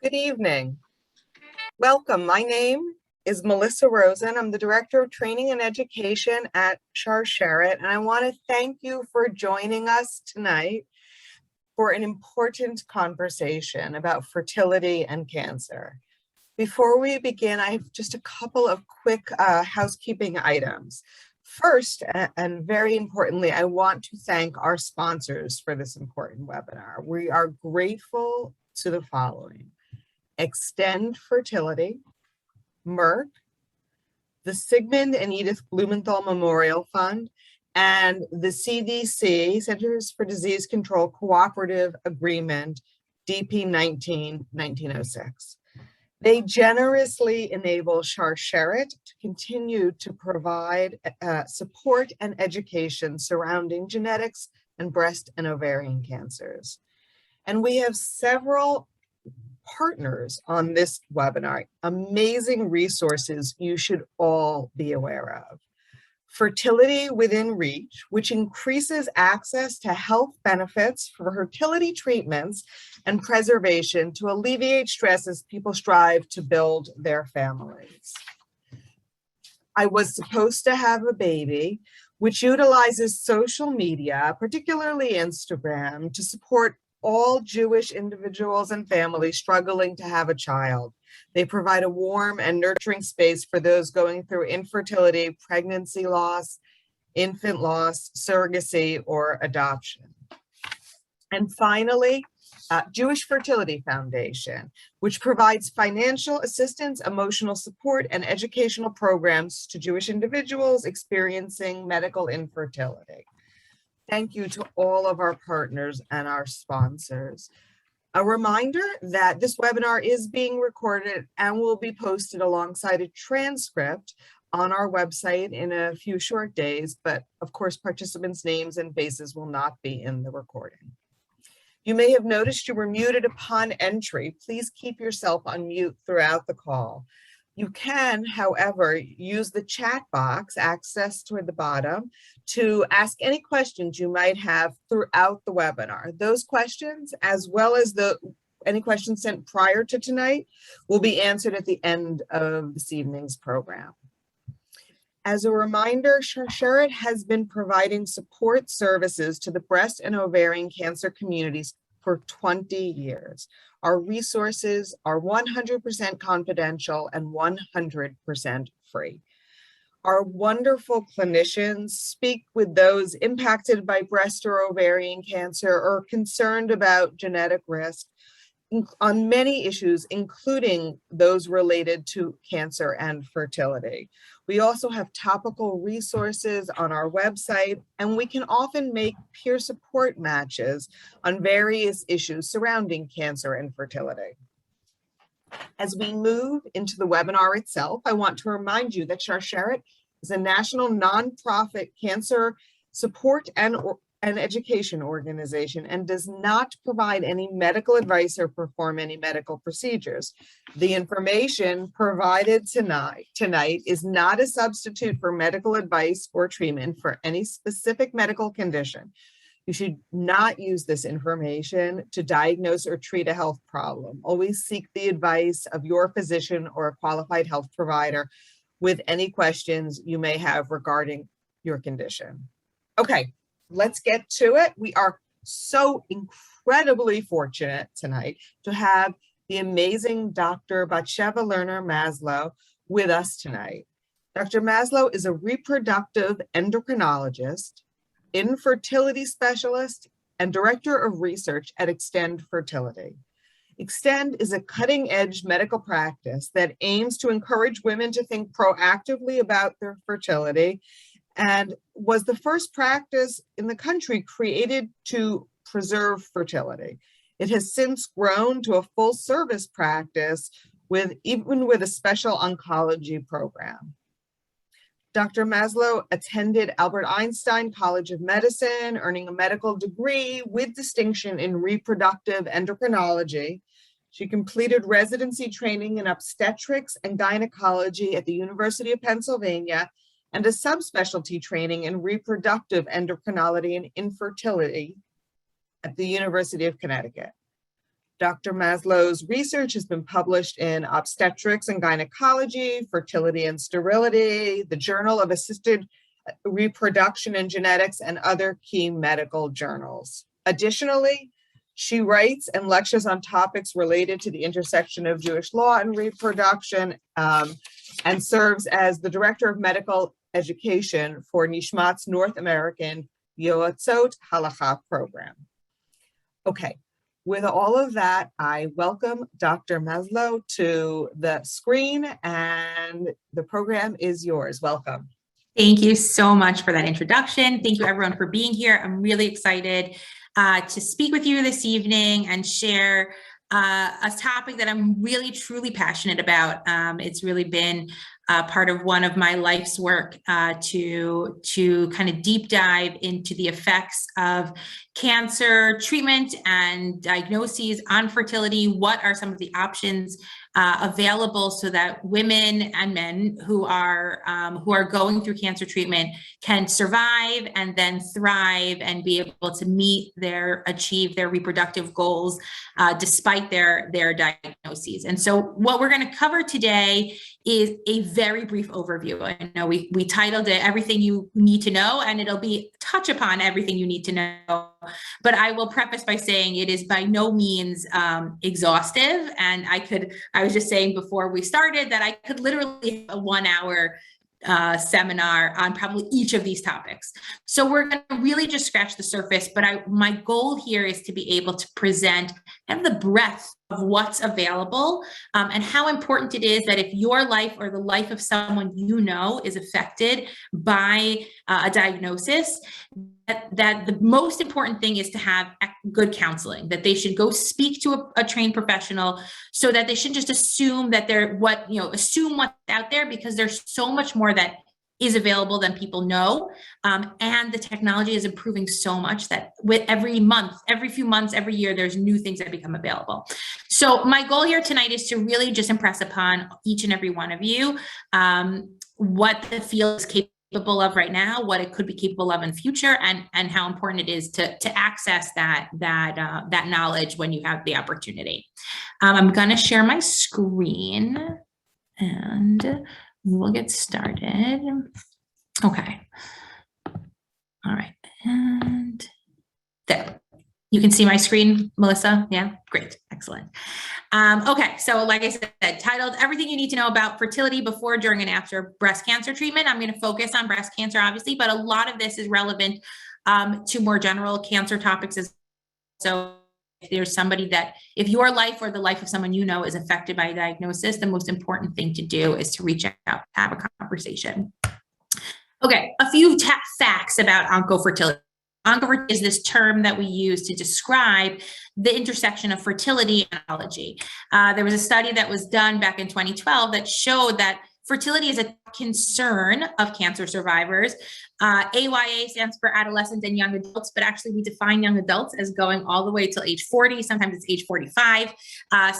Good evening. Welcome. My name is Melissa Rosen. I'm the Director of Training and Education at Sharsheret, and I want to thank you for joining us tonight for an important conversation about fertility and cancer. Before we begin, I have just a couple of quick housekeeping items. First, and very importantly, I want to thank our sponsors for this important webinar. We are grateful to the following: Extend Fertility, Merck, the Sigmund and Edith Blumenthal Memorial Fund, and the CDC, Centers for Disease Control Cooperative Agreement, DP 1906. They generously enable Sharsheret to continue to provide support and education surrounding genetics and breast and ovarian cancers. And we have several partners on this webinar, amazing resources you should all be aware of. Fertility Within Reach, which increases access to health benefits for fertility treatments and preservation to alleviate stress as people strive to build their families. I Was Supposed to Have a Baby, which utilizes social media, particularly Instagram, to support all Jewish individuals and families struggling to have a child. They provide a warm and nurturing space for those going through infertility, pregnancy loss, infant loss, surrogacy, or adoption. And finally, Jewish Fertility Foundation, which provides financial assistance, emotional support, and educational programs to Jewish individuals experiencing medical infertility. Thank you to all of our partners and our sponsors. A reminder that this webinar is being recorded and will be posted alongside a transcript on our website in a few short days, but of course, participants' names and faces will not be in the recording. You may have noticed you were muted upon entry. Please keep yourself on mute throughout the call. You can, however, use the chat box accessed toward the bottom to ask any questions you might have throughout the webinar. Those questions, as well as any questions sent prior to tonight, will be answered at the end of this evening's program. As a reminder, Sharsheret has been providing support services to the breast and ovarian cancer communities for 20 years. Our resources are 100% confidential and 100% free. Our wonderful clinicians speak with those impacted by breast or ovarian cancer or concerned about genetic risk on many issues, including those related to cancer and fertility. We also have topical resources on our website, and we can often make peer support matches on various issues surrounding cancer and fertility. As we move into the webinar itself, I want to remind you that Sharsheret is a national nonprofit cancer support and education organization and does not provide any medical advice or perform any medical procedures. The information provided tonight is not a substitute for medical advice or treatment for any specific medical condition. You should not use this information to diagnose or treat a health problem. Always seek the advice of your physician or a qualified health provider with any questions you may have regarding your condition. Okay. Let's get to it. We are so incredibly fortunate tonight to have the amazing Dr. Batsheva Lerner Maslow with us tonight. Dr. Maslow is a reproductive endocrinologist, infertility specialist, and director of research at Extend Fertility. Extend is a cutting-edge medical practice that aims to encourage women to think proactively about their fertility and was the first practice in the country created to preserve fertility. It has since grown to a full-service practice even with a special oncology program. Dr. Maslow attended Albert Einstein College of Medicine, earning a medical degree with distinction in reproductive endocrinology. She completed residency training in obstetrics and gynecology at the University of Pennsylvania and a subspecialty training in reproductive endocrinology and infertility at the University of Connecticut. Dr. Maslow's research has been published in Obstetrics and Gynecology, Fertility and Sterility, the Journal of Assisted Reproduction and Genetics, and other key medical journals. Additionally, she writes and lectures on topics related to the intersection of Jewish law and reproduction, and serves as the Director of Medical Education for Nishmat's North American Yoatzot Halacha program. Okay, with all of that, I welcome Dr. Maslow to the screen, and the program is yours. Welcome. Thank you so much for that introduction. Thank you everyone for being here. I'm really excited to speak with you this evening and share a topic that I'm really truly passionate about. It's really been part of one of my life's work to kind of deep dive into the effects of cancer treatment and diagnoses on fertility. What are some of the options available so that women and men who are going through cancer treatment can survive and then thrive and be able to achieve their reproductive goals despite their diagnoses. And so what we're going to cover today is a very brief overview. I know we titled it Everything You Need to Know, and it'll be touch upon everything you need to know. But I will preface by saying it is by no means exhaustive. And I was just saying before we started that I could literally have a 1-hour seminar on probably each of these topics. So we're going to really just scratch the surface, but my goal here is to be able to present kind of the breadth of what's available and how important it is that if your life or the life of someone you know is affected by a diagnosis, that the most important thing is to have good counseling, that they should go speak to a trained professional so that they shouldn't just assume that assume what's out there, because there's so much more that is available than people know. And the technology is improving so much that with every few months, every year, there's new things that become available. So my goal here tonight is to really just impress upon each and every one of you what the field is capable of right now, what it could be capable of in future, and how important it is to access that knowledge when you have the opportunity. I'm going to share my screen and we'll get started. Okay. All right. And there. You can see my screen, Melissa? Yeah, great, excellent. Okay, so like I said, titled Everything You Need to Know About Fertility Before, During, and After Breast Cancer Treatment. I'm gonna focus on breast cancer, obviously, but a lot of this is relevant to more general cancer topics as well. So if there's somebody if your life or the life of someone you know is affected by a diagnosis, the most important thing to do is to reach out, have a conversation. Okay, a few facts about oncofertility. Oncofertility is this term that we use to describe the intersection of fertility and oncology. There was a study that was done back in 2012 that showed that fertility is a concern of cancer survivors. AYA stands for adolescents and young adults, but actually we define young adults as going all the way till age 40. Sometimes it's age 45.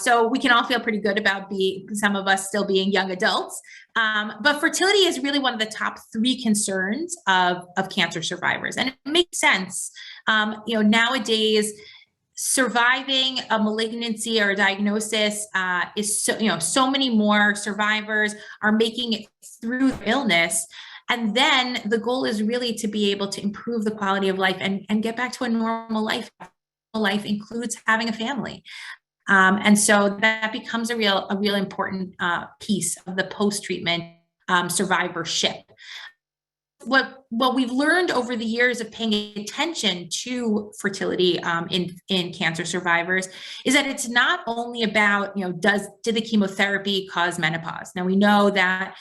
So we can all feel pretty good about some of us still being young adults. But fertility is really one of the top 3 concerns of cancer survivors. And it makes sense. Nowadays, surviving a malignancy or a diagnosis is so many more survivors are making it through illness. And then the goal is really to be able to improve the quality of life and get back to a normal life. Life includes having a family. And so that becomes a real important piece of the post-treatment survivorship. What we've learned over the years of paying attention to fertility in cancer survivors is that it's not only about, did the chemotherapy cause menopause? Now we know that,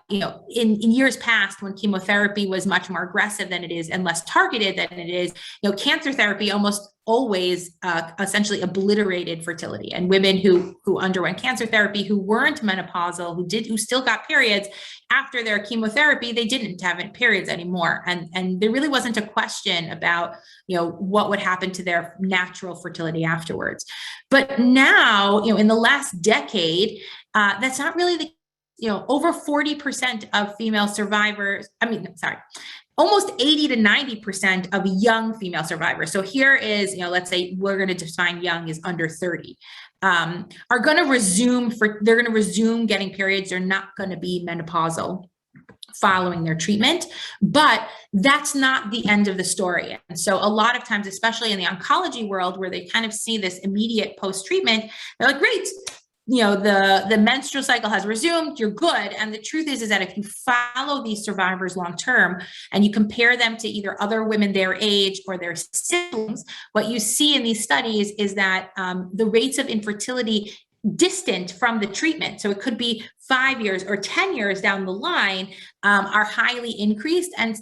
in years past when chemotherapy was much more aggressive than it is and less targeted than it is, cancer therapy almost always essentially obliterated fertility, and women who underwent cancer therapy who weren't menopausal, who still got periods after their chemotherapy, they didn't have periods anymore, and there really wasn't a question about what would happen to their natural fertility afterwards. But now, in the last decade, that's not really the over 40% of female survivors, almost 80 to 90% of young female survivors. So here is, let's say we're going to define young as under 30, are going to they're going to resume getting periods. They're not going to be menopausal following their treatment, but that's not the end of the story. And so a lot of times, especially in the oncology world, where they kind of see this immediate post-treatment, they're like, great, the menstrual cycle has resumed, you're good. And the truth is that if you follow these survivors long-term and you compare them to either other women their age or their siblings, what you see in these studies is that the rates of infertility distant from the treatment, so it could be 5 years or 10 years down the line, are highly increased. And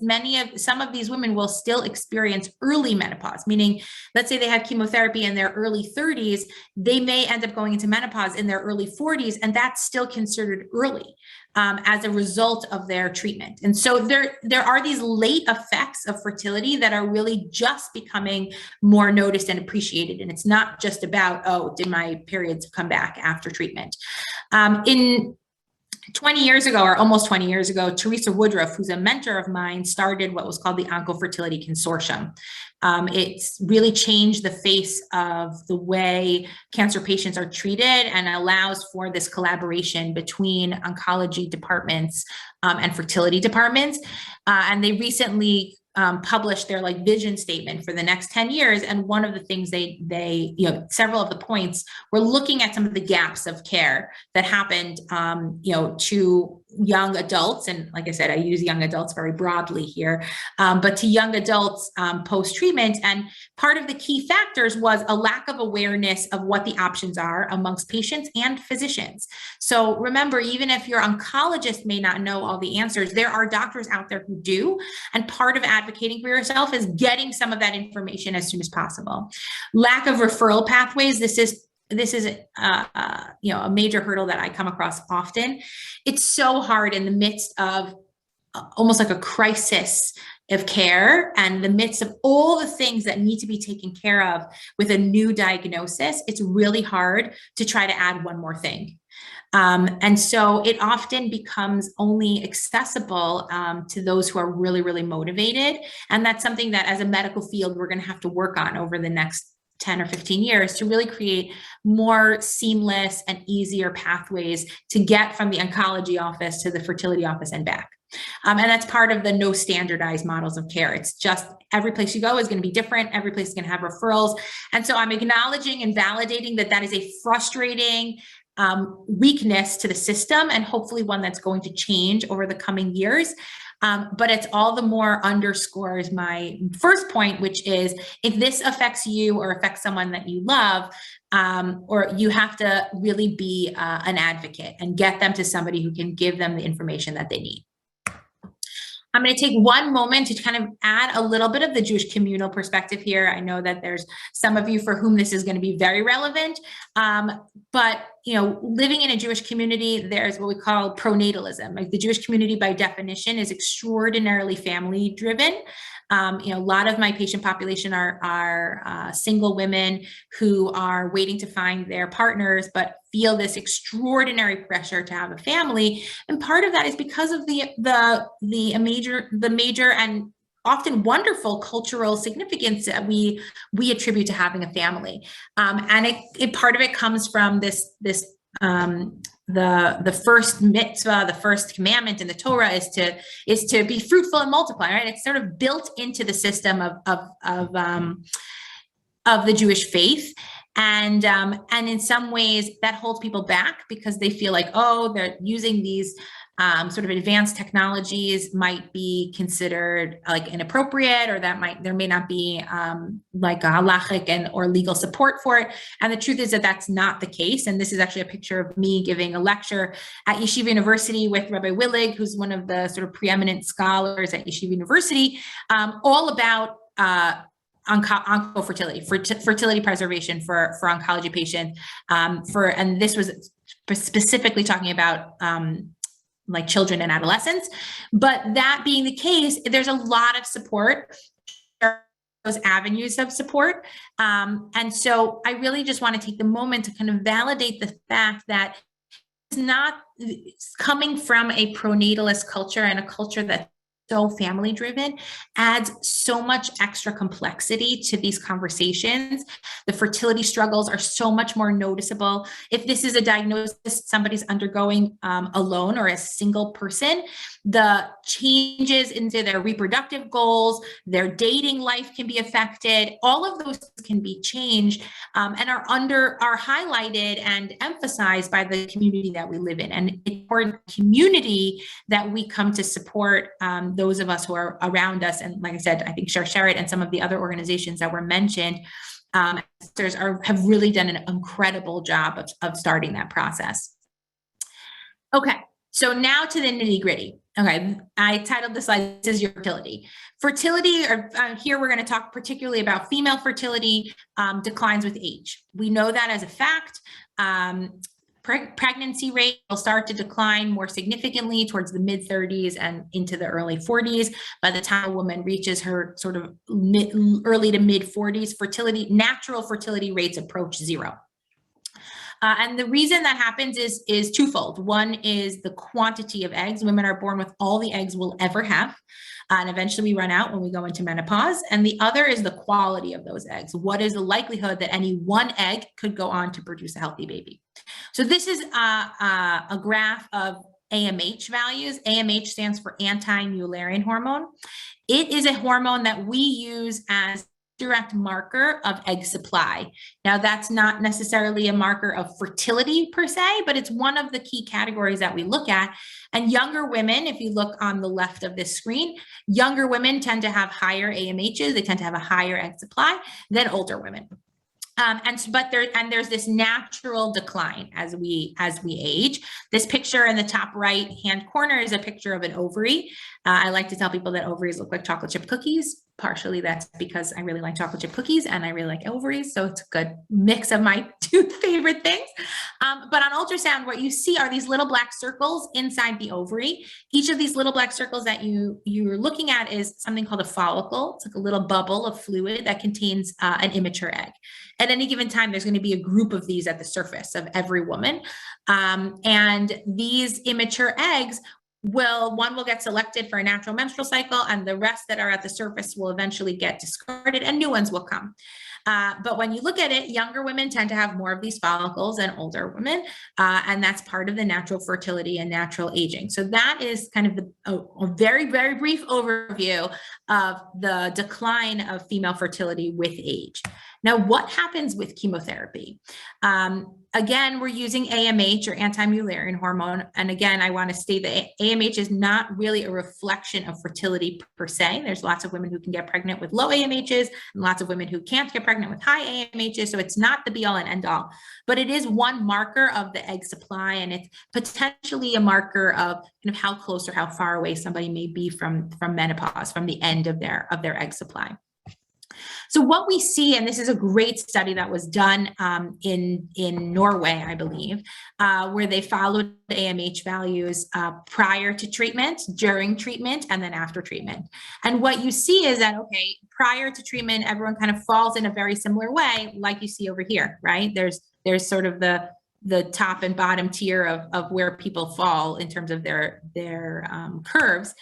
some of these women will still experience early menopause, meaning, let's say they have chemotherapy in their early 30s, they may end up going into menopause in their early 40s, and that's still considered early as a result of their treatment. And so there are these late effects of fertility that are really just becoming more noticed and appreciated. And it's not just about, oh, did my periods come back after treatment? In 20 years ago, or almost 20 years ago, Teresa Woodruff, who's a mentor of mine, started what was called the Oncofertility Consortium. It's really changed the face of the way cancer patients are treated and allows for this collaboration between oncology departments and fertility departments. And they recently published their vision statement for the next 10 years. And one of the things they several of the points were looking at some of the gaps of care that happened, to young adults. And like I said, I use young adults very broadly here, but to young adults post-treatment. And part of the key factors was a lack of awareness of what the options are amongst patients and physicians. So remember, even if your oncologist may not know all the answers, there are doctors out there who do. And part of advocating for yourself is getting some of that information as soon as possible. Lack of referral pathways. This is a major hurdle that I come across often. It's so hard in the midst of almost like a crisis of care and the midst of all the things that need to be taken care of with a new diagnosis. It's really hard to try to add one more thing. And so it often becomes only accessible to those who are really, really motivated. And that's something that as a medical field, we're going to have to work on over the next 10 or 15 years to really create more seamless and easier pathways to get from the oncology office to the fertility office and back. And that's part of the no standardized models of care. It's just every place you go is going to be different. Every place is going to have referrals. And so I'm acknowledging and validating that is a frustrating weakness to the system, and hopefully one that's going to change over the coming years. But it's all the more underscores my first point, which is if this affects you or affects someone that you love, or you have to really be an advocate and get them to somebody who can give them the information that they need. I'm going to take one moment to kind of add a little bit of the Jewish communal perspective here. I know that there's some of you for whom this is going to be very relevant, but living in a Jewish community, there's what we call pronatalism. Like the Jewish community, by definition, is extraordinarily family driven. A lot of my patient population are single women who are waiting to find their partners, but feel this extraordinary pressure to have a family. And part of that is because of the major and often wonderful cultural significance that we attribute to having a family. And part of it comes from the first mitzvah, the first commandment in the Torah is to be fruitful and multiply, right? It's sort of built into the system of the Jewish faith. And in some ways that holds people back because they feel like, oh, they're using these sort of advanced technologies might be considered like inappropriate, or there may not be like a halachic or legal support for it. And the truth is that that's not the case. And this is actually a picture of me giving a lecture at Yeshiva University with Rabbi Willig, who's one of the sort of preeminent scholars at Yeshiva University, all about oncofertility, fertility preservation for oncology patients. And this was specifically talking about like children and adolescents. But that being the case, there's a lot of support, those avenues of support. And so I really just want to take the moment to kind of validate the fact that it's not coming from a pronatalist culture and a culture that's so family driven, adds so much extra complexity to these conversations. The fertility struggles are so much more noticeable. If this is a diagnosis somebody's undergoing alone or as a single person, the changes into their reproductive goals, their dating life can be affected. All of those can be changed and are highlighted and emphasized by the community that we live in, and important community that we come to support those of us who are around us. And like I said, I think Sharsheret and some of the other organizations that were mentioned have really done an incredible job of starting that process. Okay, so now to the nitty gritty. Okay, I titled the slide, "This is your fertility." Fertility, here we're going to talk particularly about female fertility declines with age. We know that as a fact. Pregnancy rate will start to decline more significantly towards the mid-30s and into the early 40s. By the time a woman reaches her sort of early to mid-40s, natural fertility rates approach zero. And the reason that happens is twofold. One is the quantity of eggs. Women are born with all the eggs we'll ever have, and eventually we run out when we go into menopause. And the other is the quality of those eggs. What is the likelihood that any one egg could go on to produce a healthy baby? So this is a graph of AMH values. AMH stands for anti-Mullerian hormone. It is a hormone that we use as direct marker of egg supply. Now, that's not necessarily a marker of fertility per se, but it's one of the key categories that we look at. And younger women, if you look on the left of this screen, younger women tend to have higher AMHs. They tend to have a higher egg supply than older women. There's this natural decline as we age. This picture in the top right hand corner is a picture of an ovary. I like to tell people that ovaries look like chocolate chip cookies. Partially that's because I really like chocolate chip cookies and I really like ovaries. So it's a good mix of my two favorite things. But on ultrasound, what you see are these little black circles inside the ovary. Each of these little black circles that you're looking at is something called a follicle. It's like a little bubble of fluid that contains an immature egg. At any given time, there's going to be a group of these at the surface of every woman. And these immature eggs one will get selected for a natural menstrual cycle, and the rest that are at the surface will eventually get discarded and new ones will come. But when you look at it, younger women tend to have more of these follicles than older women, and that's part of the natural fertility and natural aging. So that is kind of a very, very brief overview of the decline of female fertility with age. Now, what happens with chemotherapy? Again, we're using AMH or anti-Mullerian hormone. And again, I want to state that AMH is not really a reflection of fertility per se. There's lots of women who can get pregnant with low AMHs and lots of women who can't get pregnant with high AMHs. So it's not the be all and end all, but it is one marker of the egg supply. And it's potentially a marker of kind of how close or how far away somebody may be from menopause, from the end of their egg supply. So what we see, and this is a great study that was done in Norway, I believe, where they followed the AMH values prior to treatment, during treatment, and then after treatment. And what you see is that, okay, prior to treatment, everyone kind of falls in a very similar way, like you see over here, right? There's sort of the top and bottom tier of where people fall in terms of their curves.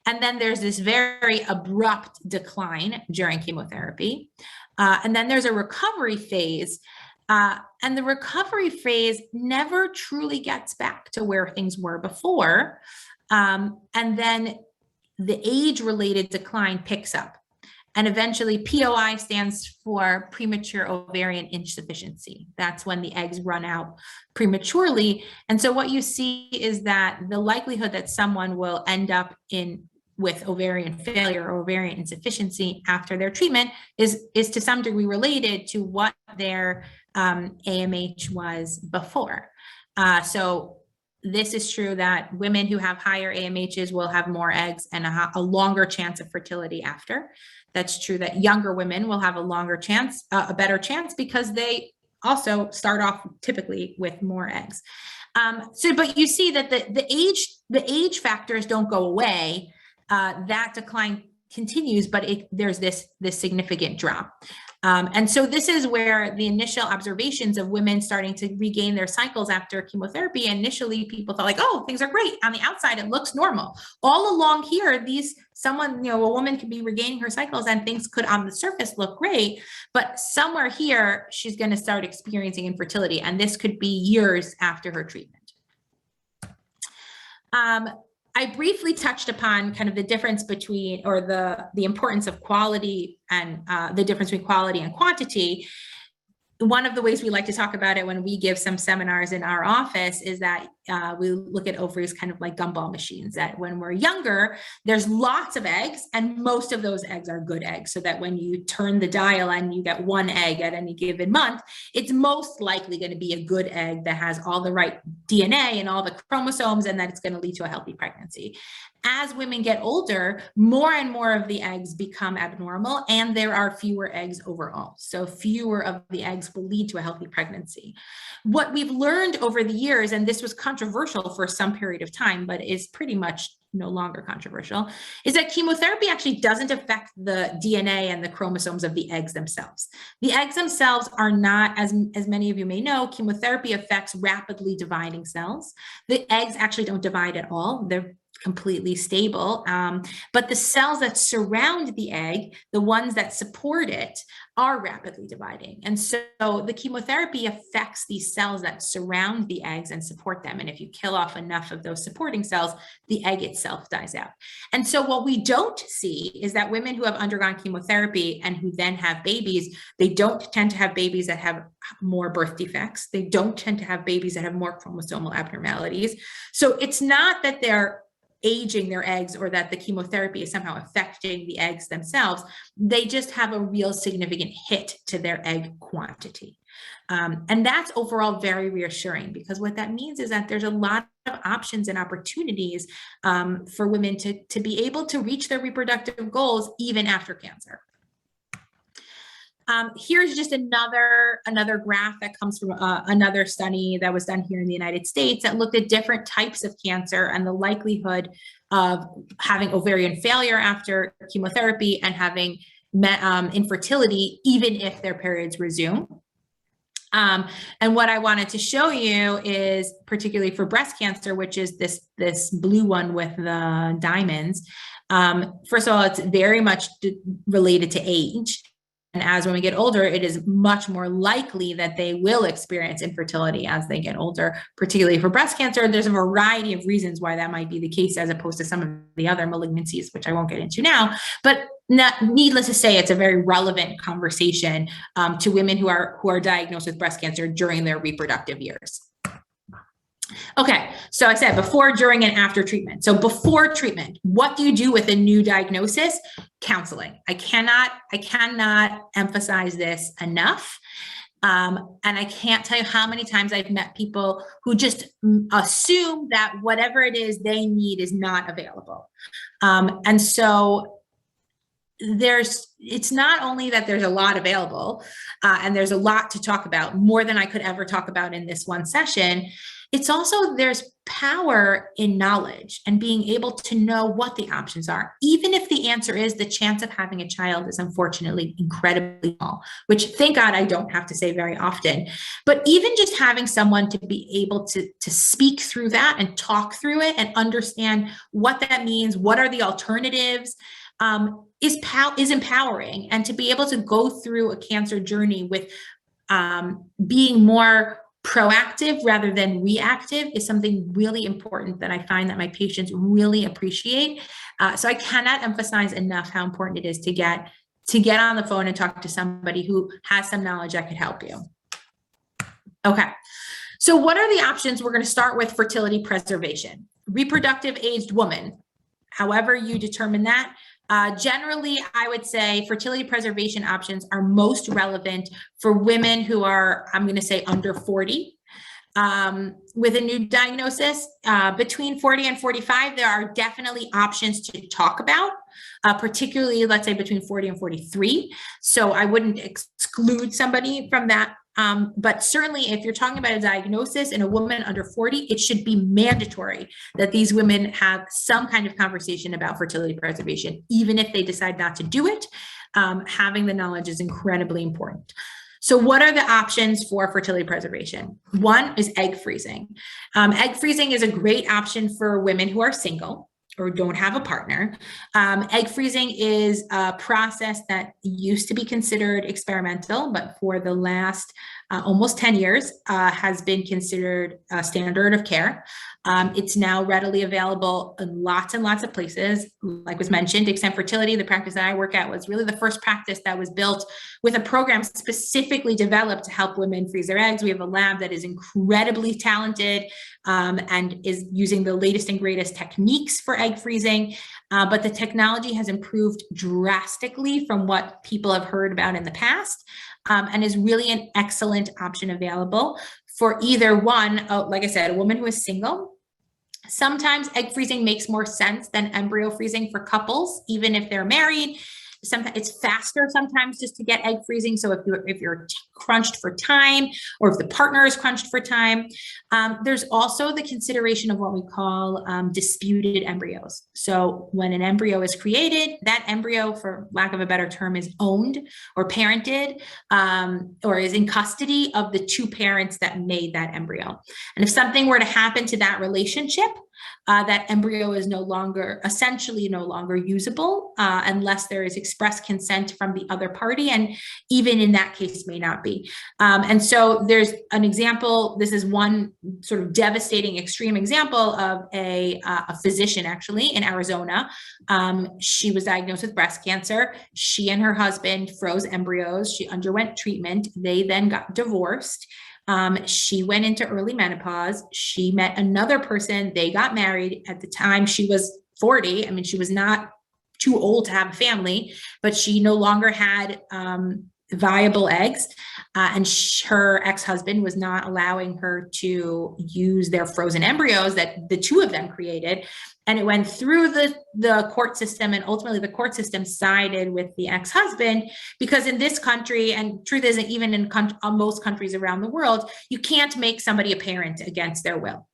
And then there's this very abrupt decline during chemotherapy. And then there's a recovery phase. And the recovery phase never truly gets back to where things were before. And then the age-related decline picks up. And eventually POI stands for premature ovarian insufficiency. That's when the eggs run out prematurely. And so what you see is that the likelihood that someone will end up with ovarian failure or ovarian insufficiency after their treatment is to some degree related to what their AMH was before. So this is true that women who have higher AMHs will have more eggs and a longer chance of fertility after. That's true that younger women will have a better chance because they also start off typically with more eggs. But you see that the age factors don't go away. That decline continues, but there's this significant drop. And so this is where the initial observations of women starting to regain their cycles after chemotherapy, initially people thought like, oh, things are great. On the outside, it looks normal. All along here, a woman could be regaining her cycles and things could on the surface look great, but somewhere here, she's going to start experiencing infertility. And this could be years after her treatment. I briefly touched upon kind of the difference between, or the importance of quality and the difference between quality and quantity. One of the ways we like to talk about it when we give some seminars in our office is that we look at ovaries kind of like gumball machines, that when we're younger, there's lots of eggs and most of those eggs are good eggs. So that when you turn the dial and you get one egg at any given month, it's most likely going to be a good egg that has all the right DNA and all the chromosomes, and that it's going to lead to a healthy pregnancy. As women get older, more and more of the eggs become abnormal and there are fewer eggs overall. So fewer of the eggs will lead to a healthy pregnancy. What we've learned over the years, and this was controversial for some period of time, but is pretty much no longer controversial, is that chemotherapy actually doesn't affect the DNA and the chromosomes of the eggs themselves. The eggs themselves are not, as many of you may know, chemotherapy affects rapidly dividing cells. The eggs actually don't divide at all. They're completely stable. But the cells that surround the egg, the ones that support it, are rapidly dividing. And so the chemotherapy affects these cells that surround the eggs and support them. And if you kill off enough of those supporting cells, the egg itself dies out. And so what we don't see is that women who have undergone chemotherapy and who then have babies, they don't tend to have babies that have more birth defects. They don't tend to have babies that have more chromosomal abnormalities. So it's not that they're aging their eggs or that the chemotherapy is somehow affecting the eggs themselves. They just have a real significant hit to their egg quantity. And that's overall very reassuring, because what that means is that there's a lot of options and opportunities for women to be able to reach their reproductive goals even after cancer. Here's just another graph that comes from another study that was done here in the United States that looked at different types of cancer and the likelihood of having ovarian failure after chemotherapy and having infertility, even if their periods resume. And what I wanted to show you is, particularly for breast cancer, which is this blue one with the diamonds. First of all, it's very much related to age. And as when we get older, it is much more likely that they will experience infertility as they get older, particularly for breast cancer. There's a variety of reasons why that might be the case, as opposed to some of the other malignancies, which I won't get into now. But needless to say, it's a very relevant conversation to women who are diagnosed with breast cancer during their reproductive years. Okay, so I said before, during, and after treatment. So before treatment, what do you do with a new diagnosis? Counseling. I cannot emphasize this enough. And I can't tell you how many times I've met people who just assume that whatever it is they need is not available. And so it's not only that there's a lot available and there's a lot to talk about, more than I could ever talk about in this one session. It's also, there's power in knowledge and being able to know what the options are. Even if the answer is the chance of having a child is unfortunately incredibly small, which thank God I don't have to say very often. But even just having someone to be able to speak through that and talk through it and understand what that means, what are the alternatives, is empowering. And to be able to go through a cancer journey with being more proactive rather than reactive is something really important that I find that my patients really appreciate. So I cannot emphasize enough how important it is to get on the phone and talk to somebody who has some knowledge that could help you. Okay, so what are the options? We're going to start with fertility preservation. Reproductive aged woman, however you determine that. Generally, I would say fertility preservation options are most relevant for women who are, I'm going to say, under 40 with a new diagnosis. Between 40 and 45, there are definitely options to talk about, particularly, let's say, between 40 and 43. So I wouldn't exclude somebody from that. But certainly if you're talking about a diagnosis in a woman under 40, it should be mandatory that these women have some kind of conversation about fertility preservation, even if they decide not to do it. having the knowledge is incredibly important. So what are the options for fertility preservation? One is egg freezing. Egg freezing is a great option for women who are single or don't have a partner. Egg freezing is a process that used to be considered experimental, but for the last almost 10 years has been considered a standard of care. It's now readily available in lots and lots of places. Like was mentioned, Extend Fertility, the practice that I work at, was really the first practice that was built with a program specifically developed to help women freeze their eggs. We have a lab that is incredibly talented and is using the latest and greatest techniques for egg freezing. But the technology has improved drastically from what people have heard about in the past, and is really an excellent option available for either one, like I said, a woman who is single. Sometimes egg freezing makes more sense than embryo freezing for couples, even if they're married. Sometimes it's faster sometimes just to get egg freezing. So if you're crunched for time, or if the partner is crunched for time, there's also the consideration of what we call disputed embryos. So when an embryo is created, that embryo, for lack of a better term, is owned or parented, or is in custody of the two parents that made that embryo. And if something were to happen to that relationship, that embryo is essentially no longer usable unless there is express consent from the other party, and even in that case may not be. And so there's an example. This is one sort of devastating extreme example of a physician actually in Arizona. She was diagnosed with breast cancer. She and her husband froze embryos. She underwent treatment. They then got divorced. She went into early menopause. She met another person. They got married. At the time, she was 40. I mean, she was not too old to have a family, but she no longer had viable eggs. And her ex-husband was not allowing her to use their frozen embryos that the two of them created. And it went through the court system, and ultimately the court system sided with the ex-husband, because in this country, and truth isn't even in most countries around the world, you can't make somebody a parent against their will.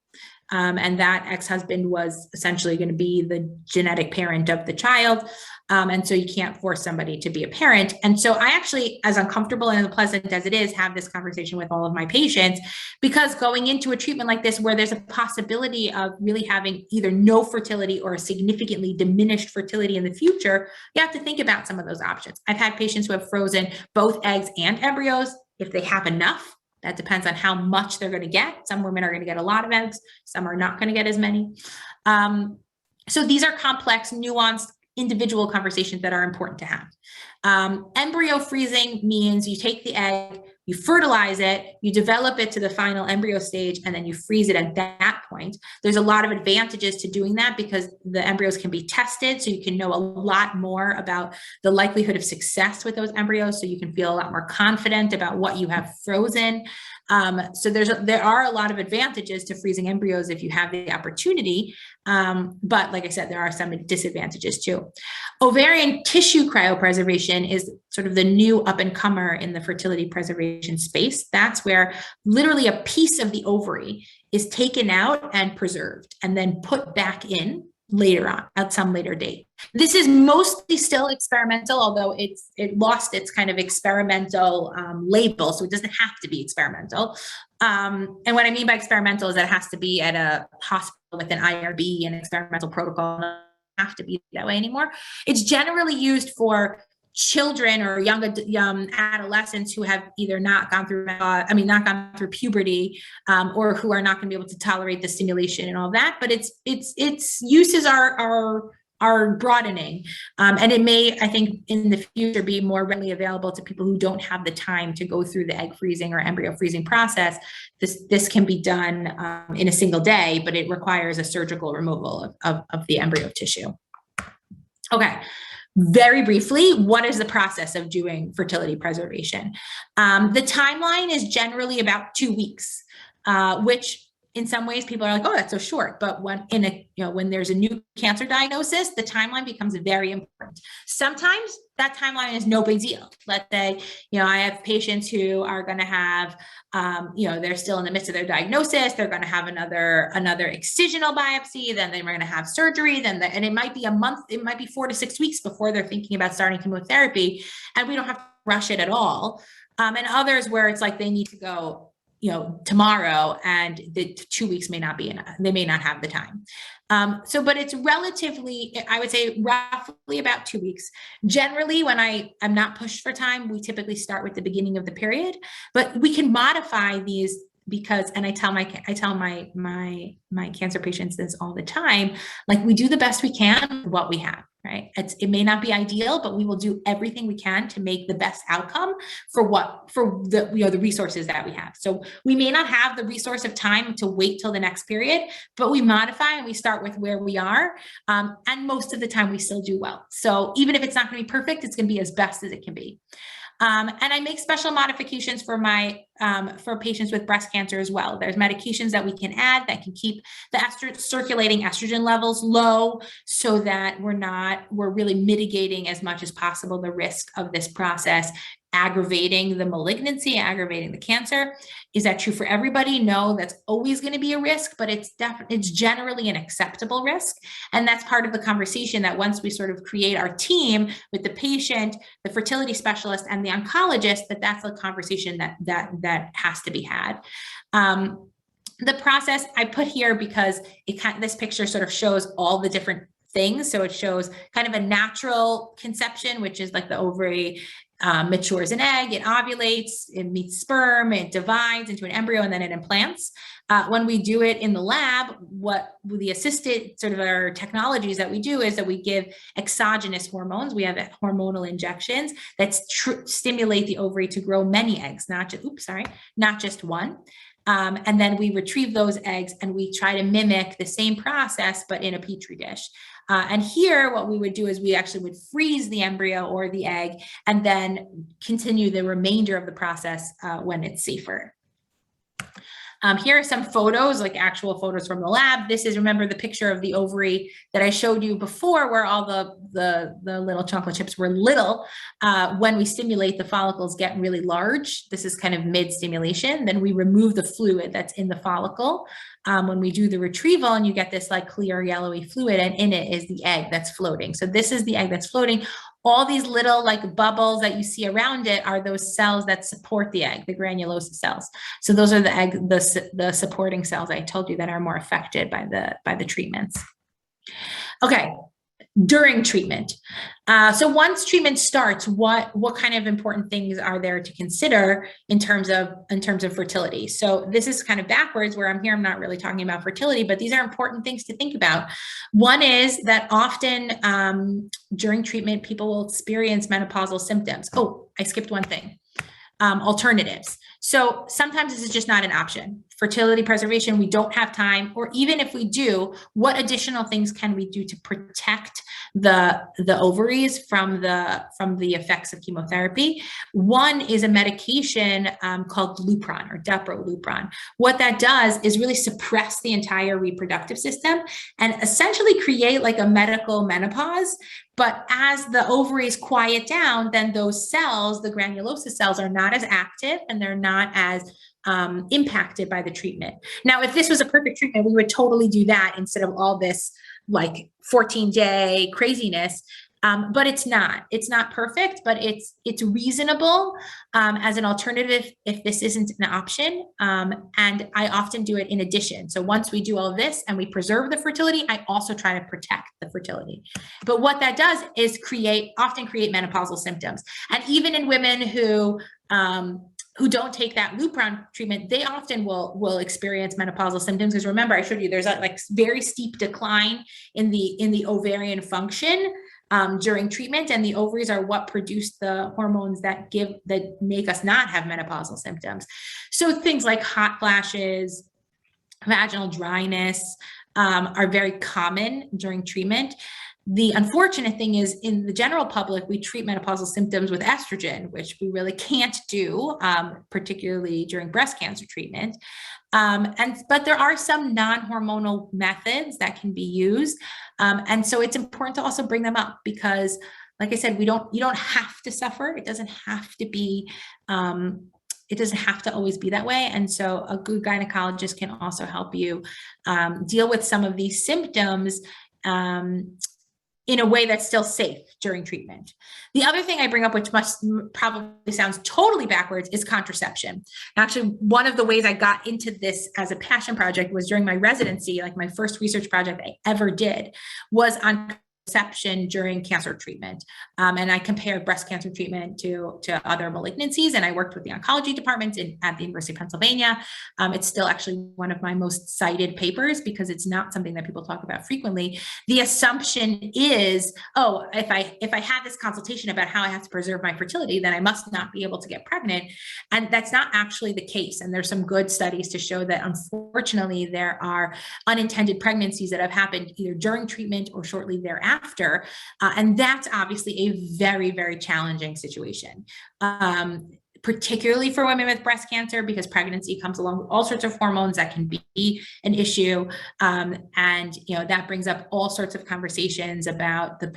And that ex-husband was essentially going to be the genetic parent of the child. And so you can't force somebody to be a parent. And so I actually, as uncomfortable and unpleasant as it is, have this conversation with all of my patients, because going into a treatment like this, where there's a possibility of really having either no fertility or a significantly diminished fertility in the future, you have to think about some of those options. I've had patients who have frozen both eggs and embryos. If they have enough, that depends on how much they're going to get. Some women are going to get a lot of eggs. Some are not going to get as many. So these are complex, nuanced, individual conversations that are important to have. Embryo freezing means you take the egg, you fertilize it, you develop it to the final embryo stage, and then you freeze it at that point. There's a lot of advantages to doing that because the embryos can be tested, so you can know a lot more about the likelihood of success with those embryos, so you can feel a lot more confident about what you have frozen. So there are a lot of advantages to freezing embryos if you have the opportunity. But like I said, there are some disadvantages too. Ovarian tissue cryopreservation is sort of the new up and comer in the fertility preservation space. That's where literally a piece of the ovary is taken out and preserved and then put back in later on at some later date. This is mostly still experimental, although it lost its kind of experimental label, so it doesn't have to be experimental. And what I mean by experimental is that it has to be at a hospital with an IRB and experimental protocol. It doesn't have to be that way anymore. It's generally used for children or young adolescents who have either not gone through puberty, or who are not going to be able to tolerate the stimulation and all that. But its uses are broadening, and it may, I think, in the future be more readily available to people who don't have the time to go through the egg freezing or embryo freezing process. This can be done in a single day, but it requires a surgical removal of the embryo tissue. Okay. Very briefly, what is the process of doing fertility preservation? The timeline is generally about 2 weeks, which in some ways people are like, oh, that's so short. But when there's a new cancer diagnosis, the timeline becomes very important. Sometimes that timeline is no big deal. Let's say, I have patients who are going to have, they're still in the midst of their diagnosis. They're going to have another excisional biopsy. Then they're going to have surgery. And it might be a month. It might be 4 to 6 weeks before they're thinking about starting chemotherapy. And we don't have to rush it at all. And others where it's like they need to go, tomorrow, and the 2 weeks may not be enough. They may not have the time. But it's relatively, I would say roughly about 2 weeks. Generally, when I'm not pushed for time, we typically start with the beginning of the period, but we can modify these because, and I tell my cancer patients this all the time, like, we do the best we can with what we have, right? It may not be ideal, but we will do everything we can to make the best outcome for the resources that we have. So we may not have the resource of time to wait till the next period, but we modify and we start with where we are. And most of the time we still do well. So even if it's not going to be perfect, it's going to be as best as it can be. And I make special modifications for for patients with breast cancer as well. There's medications that we can add that can keep the circulating estrogen levels low, so that we're really mitigating as much as possible the risk of this process aggravating the malignancy, aggravating the cancer. Is that true for everybody? No, that's always going to be a risk, but it's generally an acceptable risk. And that's part of the conversation, that once we sort of create our team with the patient, the fertility specialist, and the oncologist, that's a conversation that has to be had. The process I put here because this picture sort of shows all the different things. So it shows kind of a natural conception, which is like the ovary matures an egg, it ovulates, it meets sperm, it divides into an embryo, and then it implants. When we do it in the lab, what the assisted sort of our technologies that we do is that we give exogenous hormones. We have hormonal injections that stimulate the ovary to grow many eggs, not just one. And then we retrieve those eggs and we try to mimic the same process, but in a petri dish. And here, what we would do is we actually would freeze the embryo or the egg and then continue the remainder of the process when it's safer. Here are some photos, like actual photos from the lab. This is, remember the picture of the ovary that I showed you before, where all the little chocolate chips were little. When we stimulate, the follicles get really large. This is kind of mid-stimulation. Then we remove the fluid that's in the follicle. When we do the retrieval, and you get this like clear yellowy fluid, and in it is the egg that's floating. So this is the egg that's floating. All these little like bubbles that you see around it are those cells that support the egg, the granulosa cells. So those are the supporting cells I told you that are more affected by the treatments. Okay. During treatment. So once treatment starts, what kind of important things are there to consider in terms of fertility? So this is kind of backwards, where I'm not really talking about fertility, but these are important things to think about. One is that often during treatment, people will experience menopausal symptoms. Oh, I skipped one thing. Alternatives. So sometimes this is just not an option. Fertility preservation, we don't have time, or even if we do, what additional things can we do to protect the ovaries from the effects of chemotherapy? One is a medication called Lupron, or Depo-Lupron. What that does is really suppress the entire reproductive system and essentially create like a medical menopause. But as the ovaries quiet down, then those cells, the granulosa cells, are not as active and they're not as impacted by the treatment. Now, if this was a perfect treatment, we would totally do that instead of all this like 14-day craziness. But it's not perfect, but it's reasonable as an alternative if this isn't an option. And I often do it in addition. So once we do all of this and we preserve the fertility, I also try to protect the fertility. But what that does is often create menopausal symptoms. And even in women who don't take that Lupron treatment, they often will experience menopausal symptoms. Because remember, I showed you there's a like very steep decline in the ovarian function during treatment, and the ovaries are what produce the hormones that make us not have menopausal symptoms. So things like hot flashes, vaginal dryness are very common during treatment. The unfortunate thing is, in the general public, we treat menopausal symptoms with estrogen, which we really can't do, particularly during breast cancer treatment. But there are some non-hormonal methods that can be used. And so it's important to also bring them up because, like I said, you don't have to suffer. It doesn't have to be, it doesn't have to always be that way. And so a good gynecologist can also help you deal with some of these symptoms in a way that's still safe during treatment. The other thing I bring up, which probably sounds totally backwards, is contraception. Actually, one of the ways I got into this as a passion project was during my residency. Like, my first research project I ever did was on contraception during cancer treatment. And I compared breast cancer treatment to other malignancies, and I worked with the oncology department at the University of Pennsylvania. It's still actually one of my most cited papers because it's not something that people talk about frequently. The assumption is, oh, if I had this consultation about how I have to preserve my fertility, then I must not be able to get pregnant. And that's not actually the case. And there's some good studies to show that, unfortunately, there are unintended pregnancies that have happened either during treatment or shortly thereafter. And that's obviously a very, very challenging situation, particularly for women with breast cancer, because pregnancy comes along with all sorts of hormones that can be an issue. And, that brings up all sorts of conversations about the,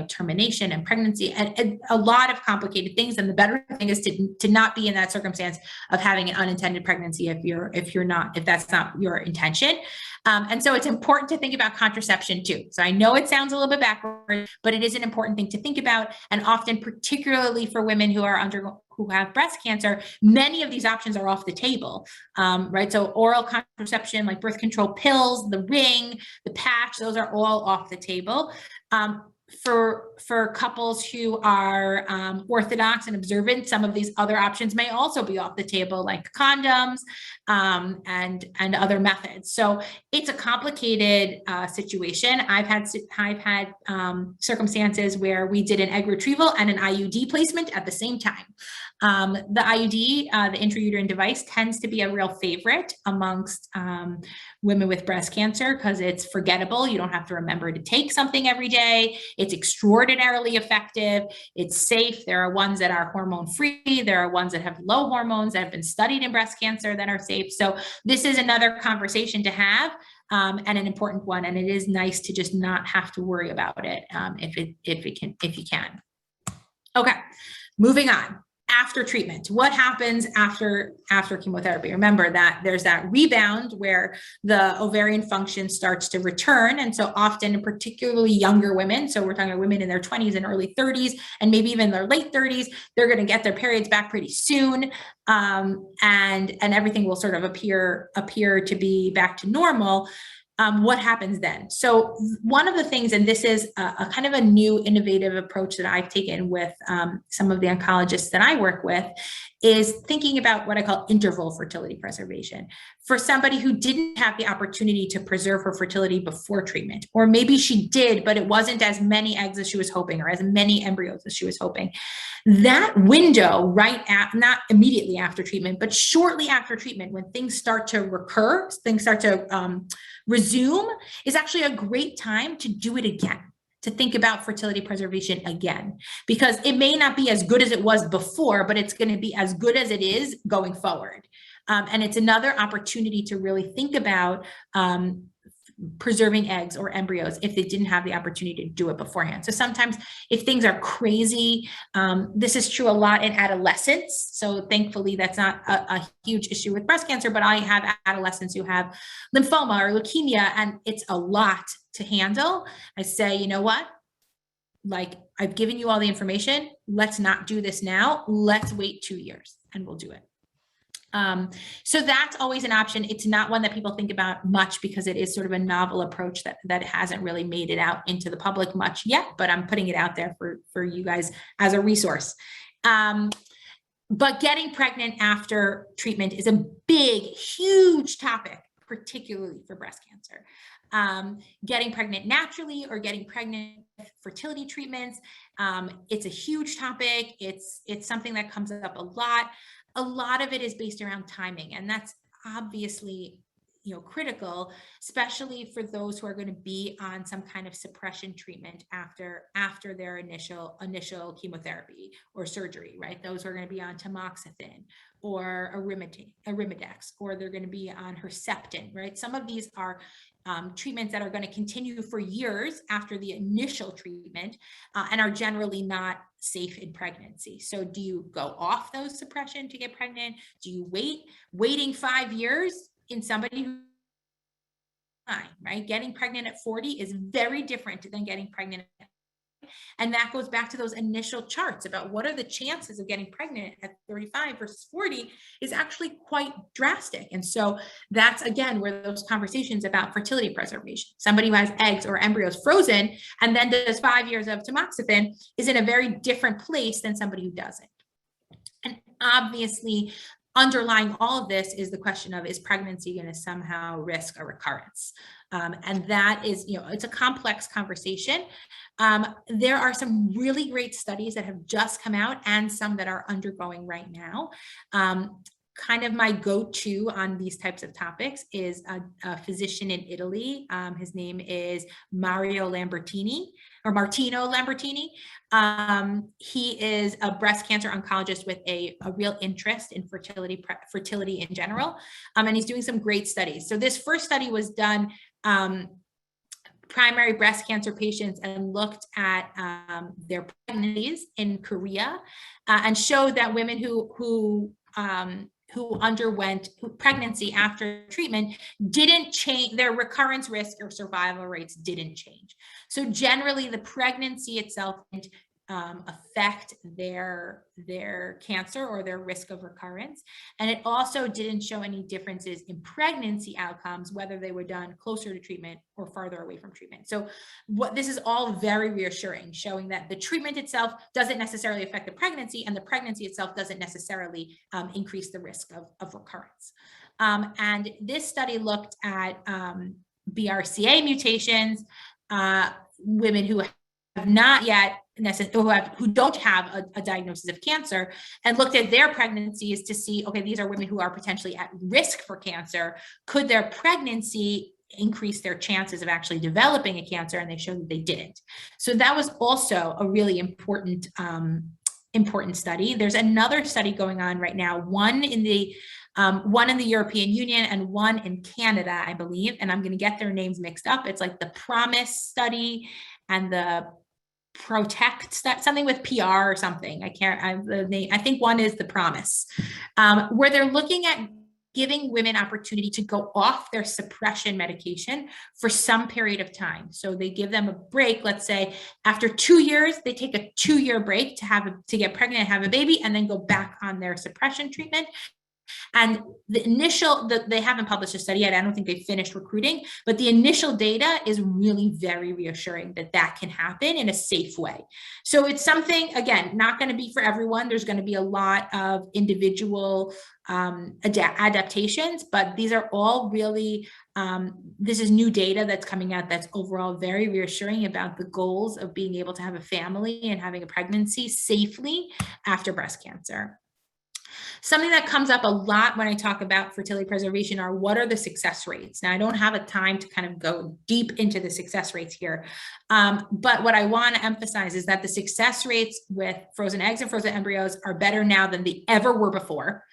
termination and pregnancy and a lot of complicated things. And the better thing is to not be in that circumstance of having an unintended pregnancy if that's not your intention. And so it's important to think about contraception too. So I know it sounds a little bit backward, but it is an important thing to think about. And often, particularly for women who have breast cancer, many of these options are off the table, right? So oral contraception, like birth control pills, the ring, the patch, those are all off the table. For couples who are orthodox and observant, some of these other options may also be off the table, like condoms and other methods. So it's a complicated situation. I've had circumstances where we did an egg retrieval and an IUD placement at the same time. The IUD, the intrauterine device, tends to be a real favorite amongst women with breast cancer because it's forgettable. You don't have to remember to take something every day. It's extraordinarily effective. It's safe. There are ones that are hormone-free. There are ones that have low hormones that have been studied in breast cancer that are safe. So this is another conversation to have, and an important one. And it is nice to just not have to worry about it if you can. Okay, moving on. After treatment, what happens after chemotherapy? Remember that there's that rebound where the ovarian function starts to return. And so often, particularly younger women, so we're talking about women in their 20s and early 30s, and maybe even their late 30s, they're going to get their periods back pretty soon. And everything will sort of appear to be back to normal. What happens then? So one of the things, and this is a kind of a new innovative approach that I've taken with some of the oncologists that I work with, is thinking about what I call interval fertility preservation. For somebody who didn't have the opportunity to preserve her fertility before treatment, or maybe she did, but it wasn't as many eggs as she was hoping, or as many embryos as she was hoping. That window, not immediately after treatment, but shortly after treatment, when things start to recur, things start to resume, is actually a great time to do it again, to think about fertility preservation again, because it may not be as good as it was before, but it's going to be as good as it is going forward. And it's another opportunity to really think about preserving eggs or embryos if they didn't have the opportunity to do it beforehand. So sometimes if things are crazy, this is true a lot in adolescents. So thankfully that's not a huge issue with breast cancer, but I have adolescents who have lymphoma or leukemia, and it's a lot to handle. I say, you know what? Like, I've given you all the information. Let's not do this now. Let's wait 2 years and we'll do it. So that's always an option. It's not one that people think about much because it is sort of a novel approach that hasn't really made it out into the public much yet, but I'm putting it out there for you guys as a resource. But getting pregnant after treatment is a big, huge topic, particularly for breast cancer. Getting pregnant naturally or getting pregnant with fertility treatments, it's a huge topic. It's something that comes up a lot. A lot of it is based around timing, and that's obviously critical, especially for those who are going to be on some kind of suppression treatment after their initial chemotherapy or surgery, right? Those who are going to be on tamoxifen or Arimidex, or they're going to be on Herceptin, right? Some of these are treatments that are going to continue for years after the initial treatment and are generally not safe in pregnancy. So do you go off those suppression to get pregnant? Do you waiting 5 years in somebody who, right? Getting pregnant at 40 is very different than getting pregnant at, and that goes back to those initial charts about what are the chances of getting pregnant at 35 versus 40 is actually quite drastic. And so that's, again, where those conversations about fertility preservation, somebody who has eggs or embryos frozen and then does 5 years of tamoxifen is in a very different place than somebody who doesn't. And obviously, underlying all of this is the question of, is pregnancy going to somehow risk a recurrence? And that is, it's a complex conversation. There are some really great studies that have just come out and some that are undergoing right now. Kind of my go-to on these types of topics is a physician in Italy. His name is Martino Lambertini. He is a breast cancer oncologist with a real interest in fertility in general. And he's doing some great studies. So this first study was done primary breast cancer patients and looked at their pregnancies in Korea and showed that women who underwent pregnancy after treatment didn't change, their recurrence risk or survival rates didn't change. So generally the pregnancy itself didn't affect their cancer or their risk of recurrence. And it also didn't show any differences in pregnancy outcomes, whether they were done closer to treatment or farther away from treatment. So this is all very reassuring, showing that the treatment itself doesn't necessarily affect the pregnancy, and the pregnancy itself doesn't necessarily increase the risk of recurrence. And this study looked at BRCA mutations, women who have not yet who don't have a diagnosis of cancer, and looked at their pregnancies to see, okay, these are women who are potentially at risk for cancer. Could their pregnancy increase their chances of actually developing a cancer? And they showed that they didn't. So that was also a really important study. There's another study going on right now, one in the European Union and one in Canada, I believe, and I'm going to get their names mixed up. It's like the PROMISE study and the PROTECT, something with PR or something. I think one is the PROMISE, where they're looking at giving women opportunity to go off their suppression medication for some period of time. So they give them a break. Let's say after 2 years, they take a 2-year break to get pregnant and have a baby, and then go back on their suppression treatment. And they haven't published a study yet. I don't think they've finished recruiting, but the initial data is really very reassuring that can happen in a safe way. So it's something, again, not going to be for everyone. There's going to be a lot of individual adaptations, but these are all really, this is new data that's coming out that's overall very reassuring about the goals of being able to have a family and having a pregnancy safely after breast cancer. Something that comes up a lot when I talk about fertility preservation are, what are the success rates? Now, I don't have a time to kind of go deep into the success rates here, but what I want to emphasize is that the success rates with frozen eggs and frozen embryos are better now than they ever were before.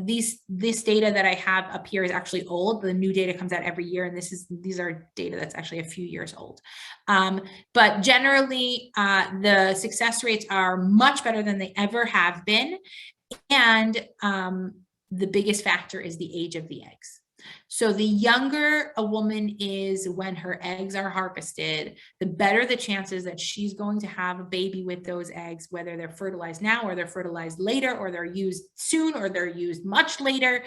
This data that I have up here is actually old. The new data comes out every year, and these are data that's actually a few years old. But generally, the success rates are much better than they ever have been. And the biggest factor is the age of the eggs. So the younger a woman is when her eggs are harvested, the better the chances that she's going to have a baby with those eggs, whether they're fertilized now or they're fertilized later, or they're used soon or they're used much later.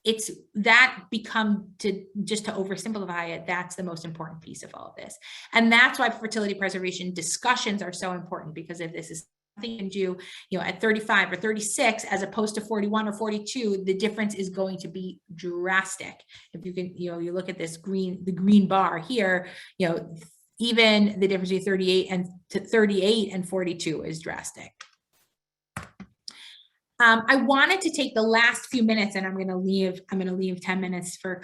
It's that just to oversimplify it, that's the most important piece of all of this. And that's why fertility preservation discussions are so important, because if this is something you can do, at 35 or 36, as opposed to 41 or 42, the difference is going to be drastic. If you can, you look at the green bar here, even the difference between 38 and 42 is drastic. I wanted to take the last few minutes, and I'm going to leave 10 minutes for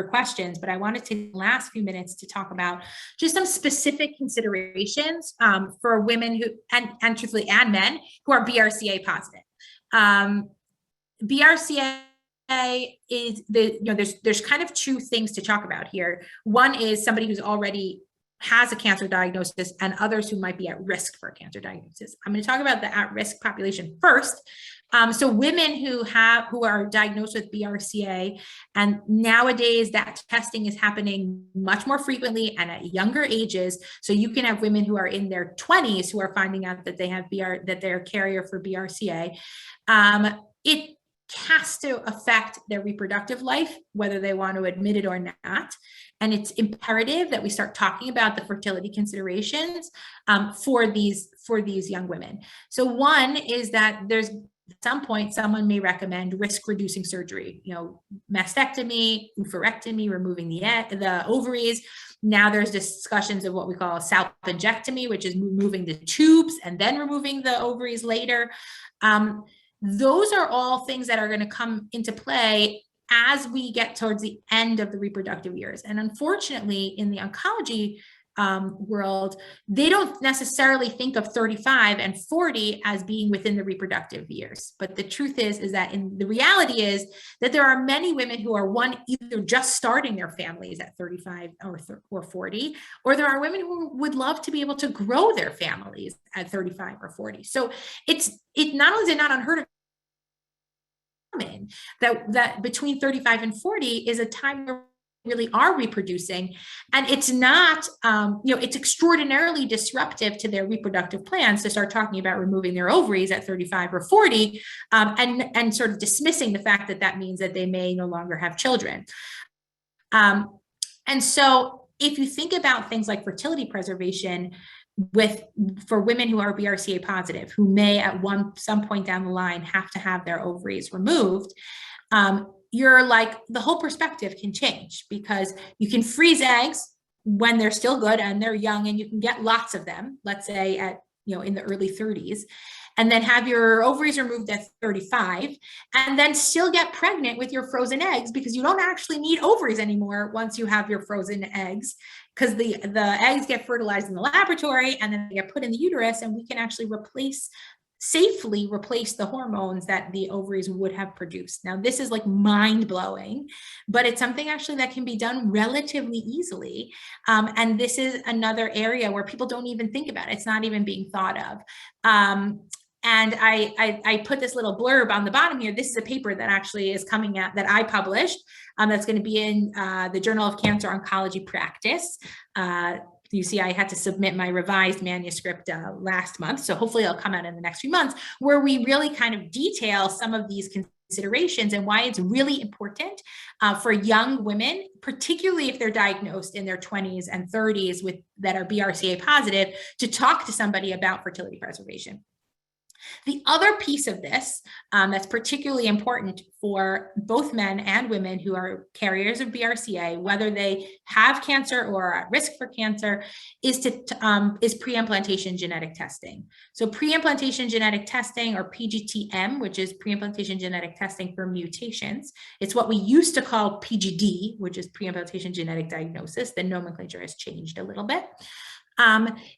questions, but I wanted to take the last few minutes to talk about just some specific considerations for women who, and truthfully, and men who are BRCA positive. BRCA is there's kind of two things to talk about here. One is somebody who's already has a cancer diagnosis and others who might be at risk for a cancer diagnosis. I'm going to talk about the at-risk population first. So women who are diagnosed with BRCA, and nowadays that testing is happening much more frequently and at younger ages. So you can have women who are in their 20s who are finding out that they have that they're a carrier for BRCA. It has to affect their reproductive life, whether they want to admit it or not. And it's imperative that we start talking about the fertility considerations for these young women. So one is that there's at some point someone may recommend risk-reducing surgery, mastectomy, oophorectomy, removing the ovaries. Now there's discussions of what we call a salpingectomy, which is removing the tubes and then removing the ovaries later. Those are all things that are going to come into play as we get towards the end of the reproductive years. And unfortunately, in the oncology world, they don't necessarily think of 35 and 40 as being within the reproductive years. But the truth is that the reality is that there are many women who are either just starting their families at 35 or 40, or there are women who would love to be able to grow their families at 35 or 40. So it not only is it not unheard of that between 35 and 40 is a time where really are reproducing, and it's not it's extraordinarily disruptive to their reproductive plans to start talking about removing their ovaries at 35 or 40 and sort of dismissing the fact that that means that they may no longer have children. And so if you think about things like fertility preservation for women who are BRCA positive, who may at some point down the line have to have their ovaries removed, you're like, the whole perspective can change, because you can freeze eggs when they're still good and they're young, and you can get lots of them, let's say at, in the early 30s, and then have your ovaries removed at 35, and then still get pregnant with your frozen eggs, because you don't actually need ovaries anymore once you have your frozen eggs, because the eggs get fertilized in the laboratory and then they get put in the uterus, and we can actually safely replace the hormones that the ovaries would have produced. Now, this is like mind-blowing, but it's something actually that can be done relatively easily. And this is another area where people don't even think about it. It's not even being thought of. And I put this little blurb on the bottom here. This is a paper that actually is coming out that I published that's going to be in the Journal of Cancer Oncology Practice. You see, I had to submit my revised manuscript last month, so hopefully it'll come out in the next few months, where we really kind of detail some of these considerations and why it's really important for young women, particularly if they're diagnosed in their 20s and 30s that are BRCA positive, to talk to somebody about fertility preservation. The other piece of this that's particularly important for both men and women who are carriers of BRCA, whether they have cancer or are at risk for cancer, is preimplantation genetic testing. So preimplantation genetic testing, or PGTM, which is preimplantation genetic testing for mutations. It's what we used to call PGD, which is preimplantation genetic diagnosis. The nomenclature has changed a little bit.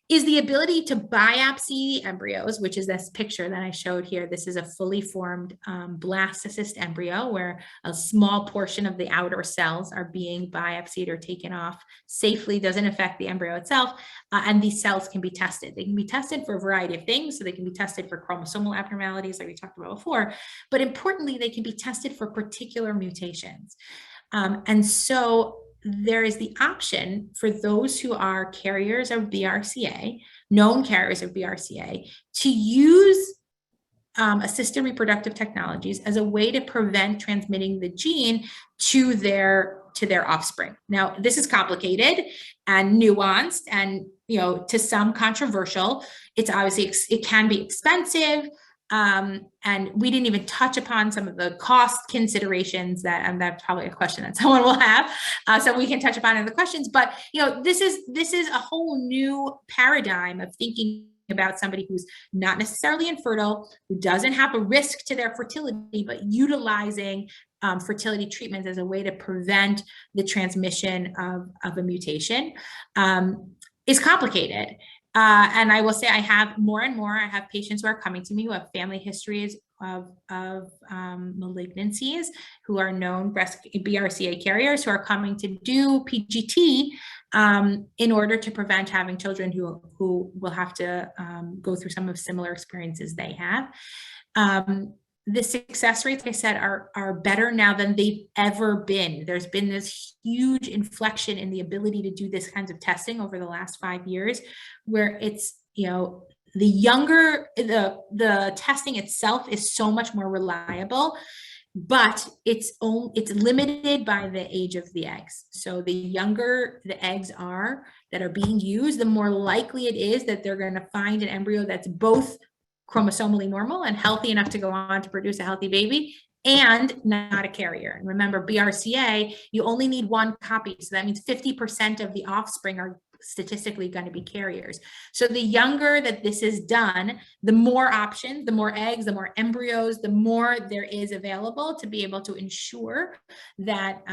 Is the ability to biopsy embryos, which is this picture that I showed here. This is a fully formed blastocyst embryo where a small portion of the outer cells are being biopsied or taken off safely, doesn't affect the embryo itself, and these cells can be tested. They can be tested for a variety of things. So they can be tested for chromosomal abnormalities like we talked about before, but importantly, they can be tested for particular mutations. And so there is the option for those who are carriers of BRCA, known carriers of BRCA, to use assisted reproductive technologies as a way to prevent transmitting the gene to their offspring. Now, this is complicated and nuanced and, to some controversial. It's obviously, it can be expensive. And we didn't even touch upon some of the cost considerations and that's probably a question that someone will have. So we can touch upon in the questions, but this is a whole new paradigm of thinking about somebody who's not necessarily infertile, who doesn't have a risk to their fertility, but utilizing fertility treatments as a way to prevent the transmission of a mutation is complicated. And I will say I have more and more, I have patients who are coming to me who have family histories of malignancies, who are known BRCA carriers, who are coming to do PGT in order to prevent having children who will have to go through some of similar experiences they have. The success rates, like I said, are better now than they've ever been. There's been this huge inflection in the ability to do this kinds of testing over the last 5 years, where it's, the younger, the testing itself is so much more reliable, but it's limited by the age of the eggs. So the younger the eggs are that are being used, the more likely it is that they're going to find an embryo that's both chromosomally normal and healthy enough to go on to produce a healthy baby and not a carrier. And remember, BRCA, you only need one copy. So that means 50% of the offspring are statistically going to be carriers. So the younger that this is done, the more options, the more eggs, the more embryos, the more there is available to be able to ensure that,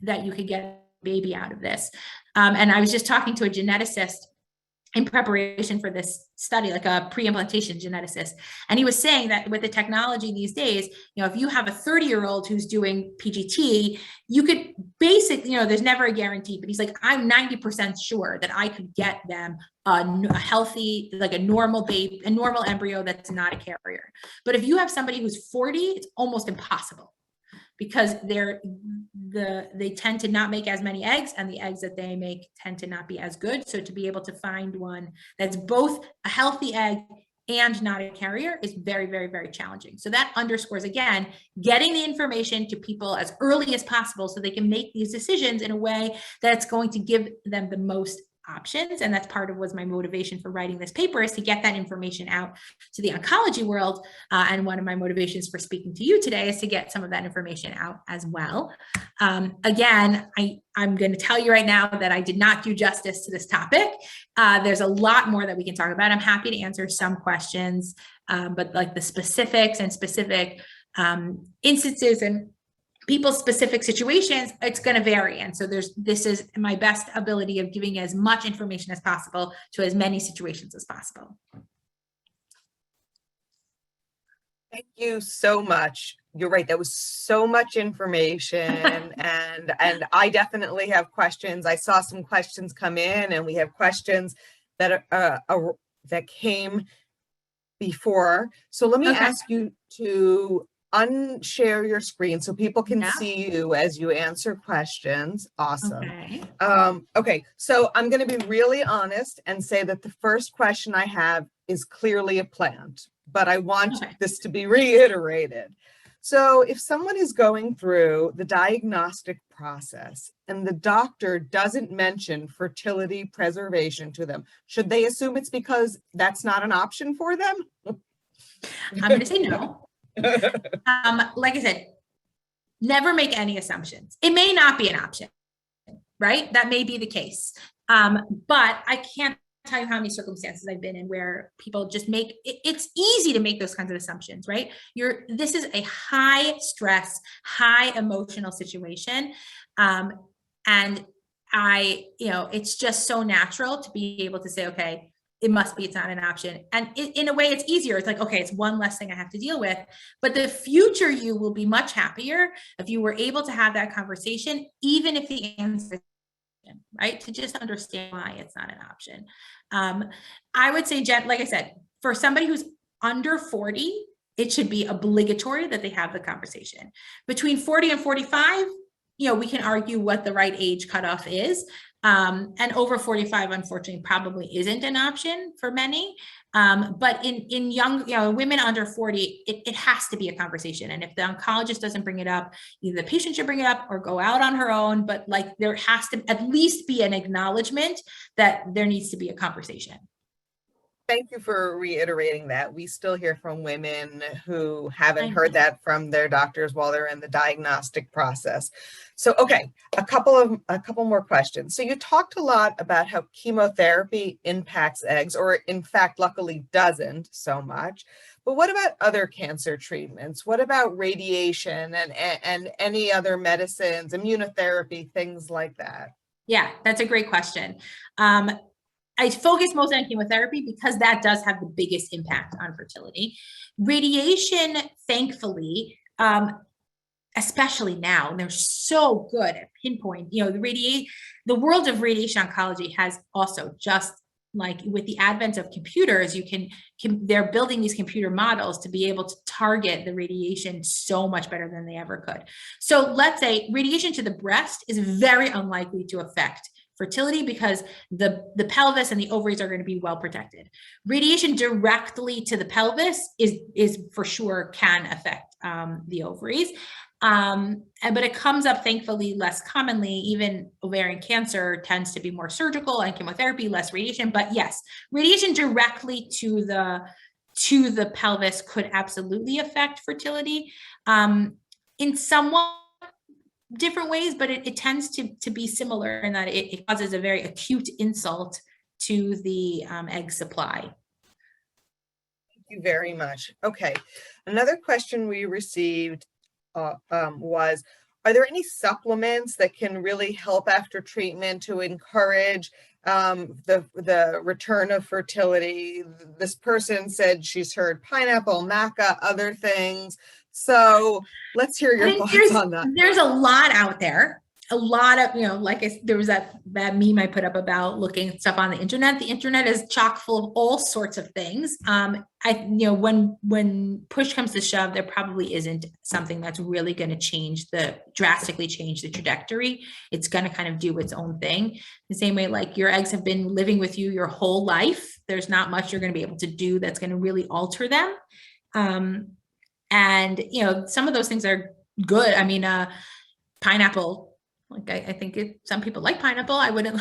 that you could get a baby out of this. And I was just talking to a geneticist in preparation for this study, like a preimplantation geneticist. And he was saying that with the technology these days, if you have a 30-year-old who's doing PGT, you could basically, there's never a guarantee, but he's like, I'm 90% sure that I could get them a healthy, like a normal baby, a normal embryo that's not a carrier. But if you have somebody who's 40, it's almost impossible, because they tend to not make as many eggs, and the eggs that they make tend to not be as good. So to be able to find one that's both a healthy egg and not a carrier is very, very, very challenging. So that underscores, again, getting the information to people as early as possible so they can make these decisions in a way that's going to give them the most options. And that's part of was my motivation for writing this paper, is to get that information out to the oncology world. And one of my motivations for speaking to you today is to get some of that information out as well. Again, I'm going to tell you right now that I did not do justice to this topic. There's a lot more that we can talk about. I'm happy to answer some questions, but like the specifics and specific instances and people's specific situations, it's going to vary. And so this is my best ability of giving as much information as possible to as many situations as possible. Thank you so much. You're right. That was so much information, and I definitely have questions. I saw some questions come in, and we have questions that that came before. So let me ask you to unshare your screen so people can see you as you answer questions. Awesome. Okay, so I'm going to be really honest and say that the first question I have is clearly a plant, but I want this to be reiterated. So if someone is going through the diagnostic process and the doctor doesn't mention fertility preservation to them, should they assume it's because that's not an option for them? I'm going to say no. Like I said, never make any assumptions. It may not be an option, right? That may be the case. But I can't tell you how many circumstances I've been in where people just make it's easy to make those kinds of assumptions, right? This is a high stress, high emotional situation. And it's just so natural to be able to say, okay, it's not an option. And in a way, it's easier. It's like, okay, it's one less thing I have to deal with. But the future you will be much happier if you were able to have that conversation, even if the answer is right, to just understand why it's not an option. I would say, like I said, for somebody who's under 40, it should be obligatory that they have the conversation. Between 40 and 45, we can argue what the right age cutoff is. And over 45, unfortunately, probably isn't an option for many. But in young, women under 40, it has to be a conversation. And if the oncologist doesn't bring it up, either the patient should bring it up or go out on her own. But like, there has to at least be an acknowledgement that there needs to be a conversation. thank you for reiterating that. We still hear from women who haven't I heard know. that from their doctors while they're in the diagnostic process. So, okay, a couple more questions. So you talked a lot about how chemotherapy impacts eggs, or in fact, luckily doesn't so much. But what about other cancer treatments? What about radiation and any other medicines, immunotherapy, things like that? Yeah, that's a great question. I focus mostly on chemotherapy because that does have the biggest impact on fertility. Radiation, thankfully, especially now, they're so good at pinpoint. The world of radiation oncology has also, just like with the advent of computers, they're building these computer models to be able to target the radiation so much better than they ever could. So let's say radiation to the breast is very unlikely to affect fertility because the pelvis and the ovaries are going to be well protected. Radiation directly to the pelvis is for sure can affect the ovaries. But it comes up thankfully less commonly. Even ovarian cancer tends to be more surgical, and chemotherapy less radiation. But yes, radiation directly to the pelvis could absolutely affect fertility in somewhat different ways, but it tends to be similar in that it causes a very acute insult to the egg supply. Thank you very much. Okay, another question we received was, are there any supplements that can really help after treatment to encourage the return of fertility? This person said she's heard pineapple, maca, other things. So let's hear your thoughts on that. There's a lot out there. A lot of, there was that meme I put up about looking at stuff on the internet. The internet is chock full of all sorts of things. When push comes to shove, there probably isn't something that's really going to drastically change the trajectory. It's going to kind of do its own thing. The same way, like your eggs have been living with you your whole life. There's not much you're going to be able to do that's going to really alter them. And some of those things are good. I mean, pineapple. Like I think some people like pineapple. I wouldn't.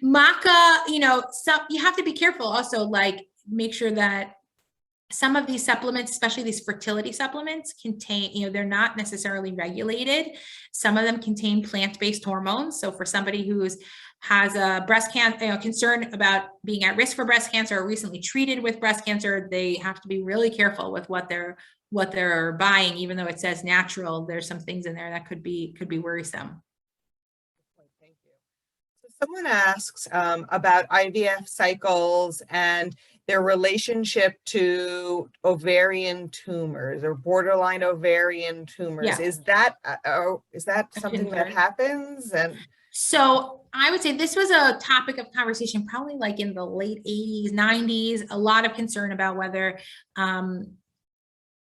Maca, you have to be careful also, like make sure that some of these supplements, especially these fertility supplements, contain, they're not necessarily regulated. Some of them contain plant-based hormones. So for somebody who has a breast cancer, concern about being at risk for breast cancer or recently treated with breast cancer, they have to be really careful with what they're buying. Even though it says natural, there's some things in there that could be worrisome. Thank you. So someone asks about IVF cycles and their relationship to ovarian tumors or borderline ovarian tumors. Yeah. Is that something that happens? And so I would say this was a topic of conversation probably like in the late 80s, 90s, a lot of concern about whether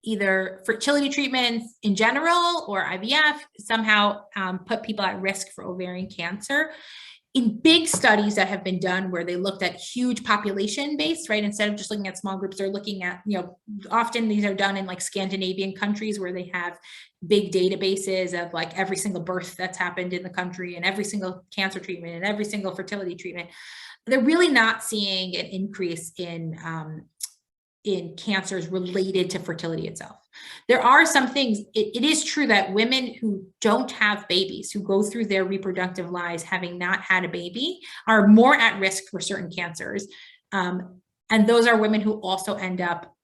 either fertility treatments in general or IVF somehow put people at risk for ovarian cancer. In big studies that have been done where they looked at huge population base, right? Instead of just looking at small groups, they're looking at, often these are done in like Scandinavian countries where they have big databases of like every single birth that's happened in the country and every single cancer treatment and every single fertility treatment. They're really not seeing an increase in cancers related to fertility itself. There are some things, it is true that women who don't have babies, who go through their reproductive lives having not had a baby, are more at risk for certain cancers. And those are women who also end up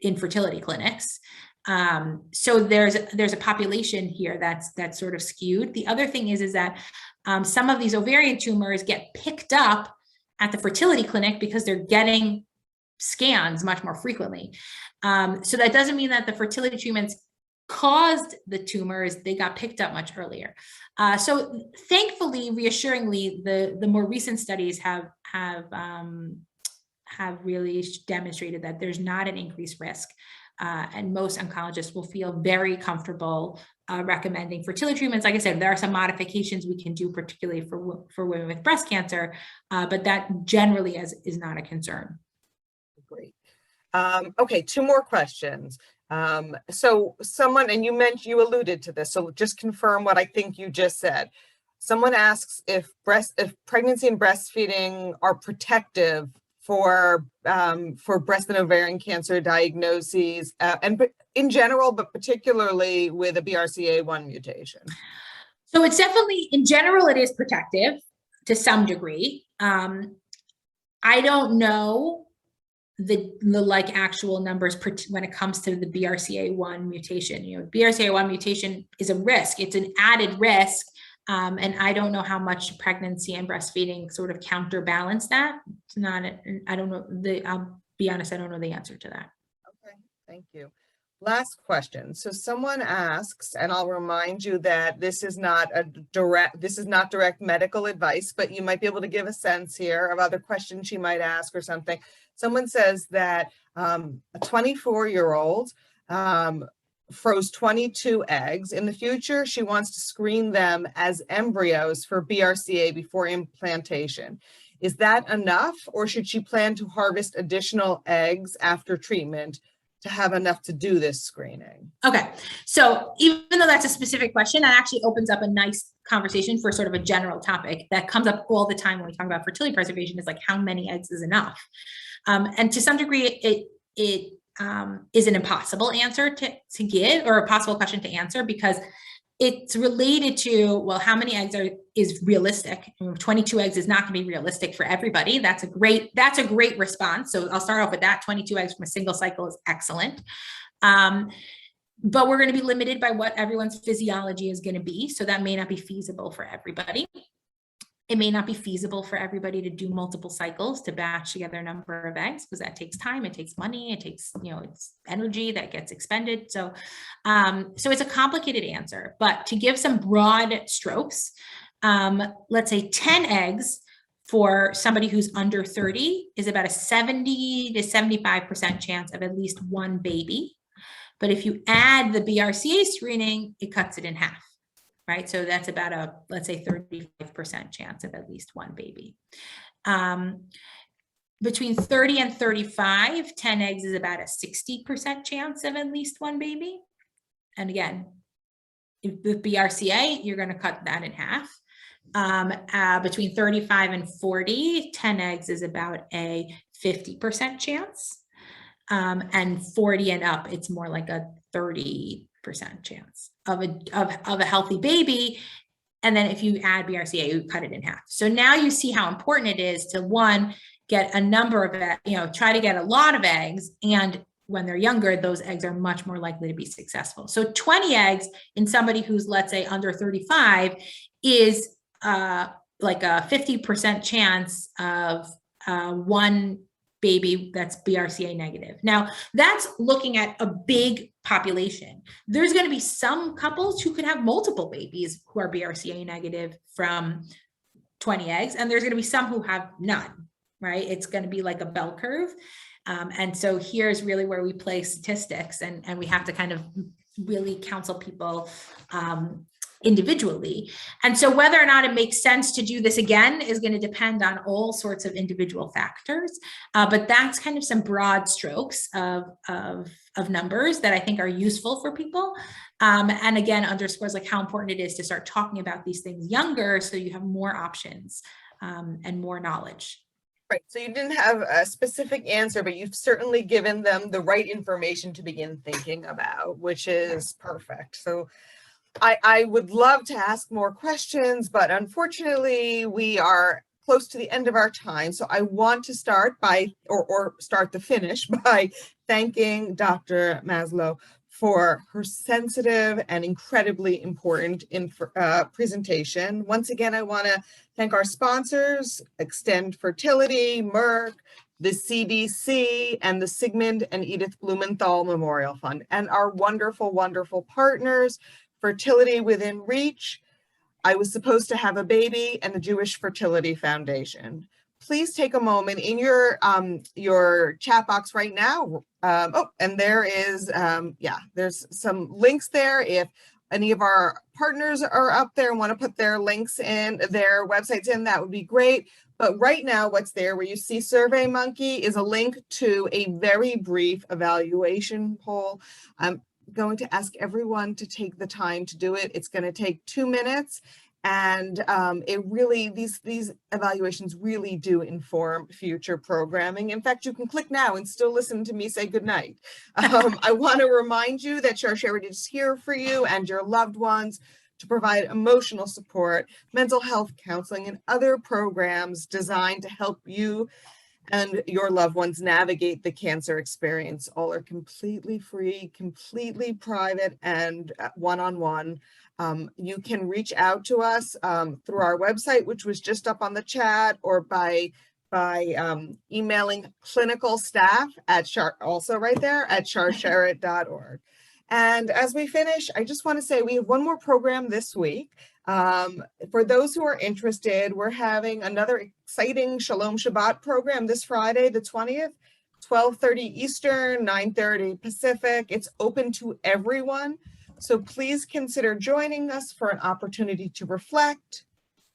in fertility clinics. So there's a population here that's sort of skewed. The other thing is that some of these ovarian tumors get picked up at the fertility clinic because they're getting scans much more frequently. So that doesn't mean that the fertility treatments caused the tumors, they got picked up much earlier. So thankfully, reassuringly, the more recent studies have really demonstrated that there's not an increased risk. And most oncologists will feel very comfortable recommending fertility treatments. Like I said, there are some modifications we can do, particularly for women with breast cancer, but that generally is not a concern. Great. Okay, two more questions. So someone, and you alluded to this, so just confirm what I think you just said. Someone asks if pregnancy and breastfeeding are protective for breast and ovarian cancer diagnoses, and in general, but particularly with a BRCA1 mutation? So it's definitely, in general, it is protective to some degree. I don't know the like actual numbers when it comes to the BRCA1 mutation. You know, BRCA1 mutation is a risk. It's an added risk. And I don't know how much pregnancy and breastfeeding sort of counterbalance that. It's not, I don't know, I'll be honest, I don't know the answer to that. Okay, thank you. Last question. So someone asks, and I'll remind you that this is not direct medical advice, but you might be able to give a sense here of other questions she might ask or something. Someone says that a 24-year-old froze 22 eggs. In the future, she wants to screen them as embryos for BRCA before implantation. Is that enough, or should she plan to harvest additional eggs after treatment to have enough to do this screening? Okay, so even though that's a specific question, that actually opens up a nice conversation for sort of a general topic that comes up all the time when we talk about fertility preservation, is like, how many eggs is enough? And to some degree, it is an impossible answer to give, or a possible question to answer, because it's related to, well, how many eggs is realistic? 22 eggs is not going to be realistic for everybody. That's a great response. So I'll start off with that. 22 eggs from a single cycle is excellent. But we're going to be limited by what everyone's physiology is going to be. So that may not be feasible for everybody. It may not be feasible for everybody to do multiple cycles to batch together a number of eggs, because that takes time, it takes money, it takes, it's energy that gets expended. So, so it's a complicated answer, but to give some broad strokes, let's say 10 eggs for somebody who's under 30 is about a 70 to 75% chance of at least one baby. But if you add the BRCA screening, it cuts it in half. Right, so that's about a, let's say, 35% chance of at least one baby. Between 30 and 35, 10 eggs is about a 60% chance of at least one baby. And again, with BRCA, you're going to cut that in half. Between 35 and 40, 10 eggs is about a 50% chance. And 40 and up, it's more like a 30% chance of a healthy baby. And then if you add BRCA, you cut it in half. So now you see how important it is to, one, get a number of, try to get a lot of eggs. And when they're younger, those eggs are much more likely to be successful. So 20 eggs in somebody who's, let's say, under 35 is like a 50% chance of one baby that's BRCA negative. Now, that's looking at a big population. There's going to be some couples who could have multiple babies who are BRCA negative from 20 eggs, and there's going to be some who have none, right? It's going to be like a bell curve. And so here's really where we play statistics, and we have to kind of really counsel people individually. And so whether or not it makes sense to do this again is going to depend on all sorts of individual factors. But that's kind of some broad strokes of numbers that I think are useful for people. And again, underscores like how important it is to start talking about these things younger, so you have more options and more knowledge. Right. So you didn't have a specific answer, but you've certainly given them the right information to begin thinking about, which is perfect. So I would love to ask more questions, but unfortunately we are close to the end of our time. So I want to start by, or start the finish by thanking Dr. Maslow for her sensitive and incredibly important presentation. Once again, I want to thank our sponsors, Extend Fertility, Merck, the CDC, and the Sigmund and Edith Blumenthal Memorial Fund, and our wonderful, wonderful partners, Fertility Within Reach, I Was Supposed to Have a Baby, and the Jewish Fertility Foundation. Please take a moment in your chat box right now. And there is, there's some links there. If any of our partners are up there and want to put their links in, their websites in, that would be great. But right now, what's there where you see SurveyMonkey is a link to a very brief evaluation poll. I'm going to ask everyone to take the time to do it. It's going to take 2 minutes. And these evaluations really do inform future programming. In fact, you can click now and still listen to me say goodnight. I want to remind you that Sharsheret is here for you and your loved ones to provide emotional support, mental health counseling, and other programs designed to help you and your loved ones navigate the cancer experience. All are completely free, completely private, and one-on-one. You can reach out to us through our website, which was just up on the chat, or by emailing clinical staff at also right there at sharsheret.org. And as we finish, I just want to say we have one more program this week. For those who are interested, we're having another exciting Shalom Shabbat program this Friday, the 20th, 12:30 Eastern, 9:30 Pacific. It's open to everyone. So please consider joining us for an opportunity to reflect,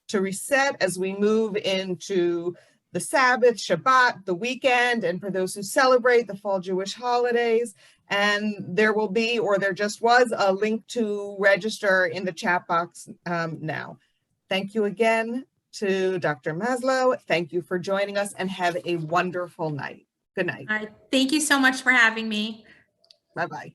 to reset as we move into the Sabbath, Shabbat, the weekend, and for those who celebrate the fall Jewish holidays. And there will be, or there just was, a link to register in the chat box now. Thank you again to Dr. Maslow. Thank you for joining us, and have a wonderful night. Good night. All right. Thank you so much for having me. Bye-bye.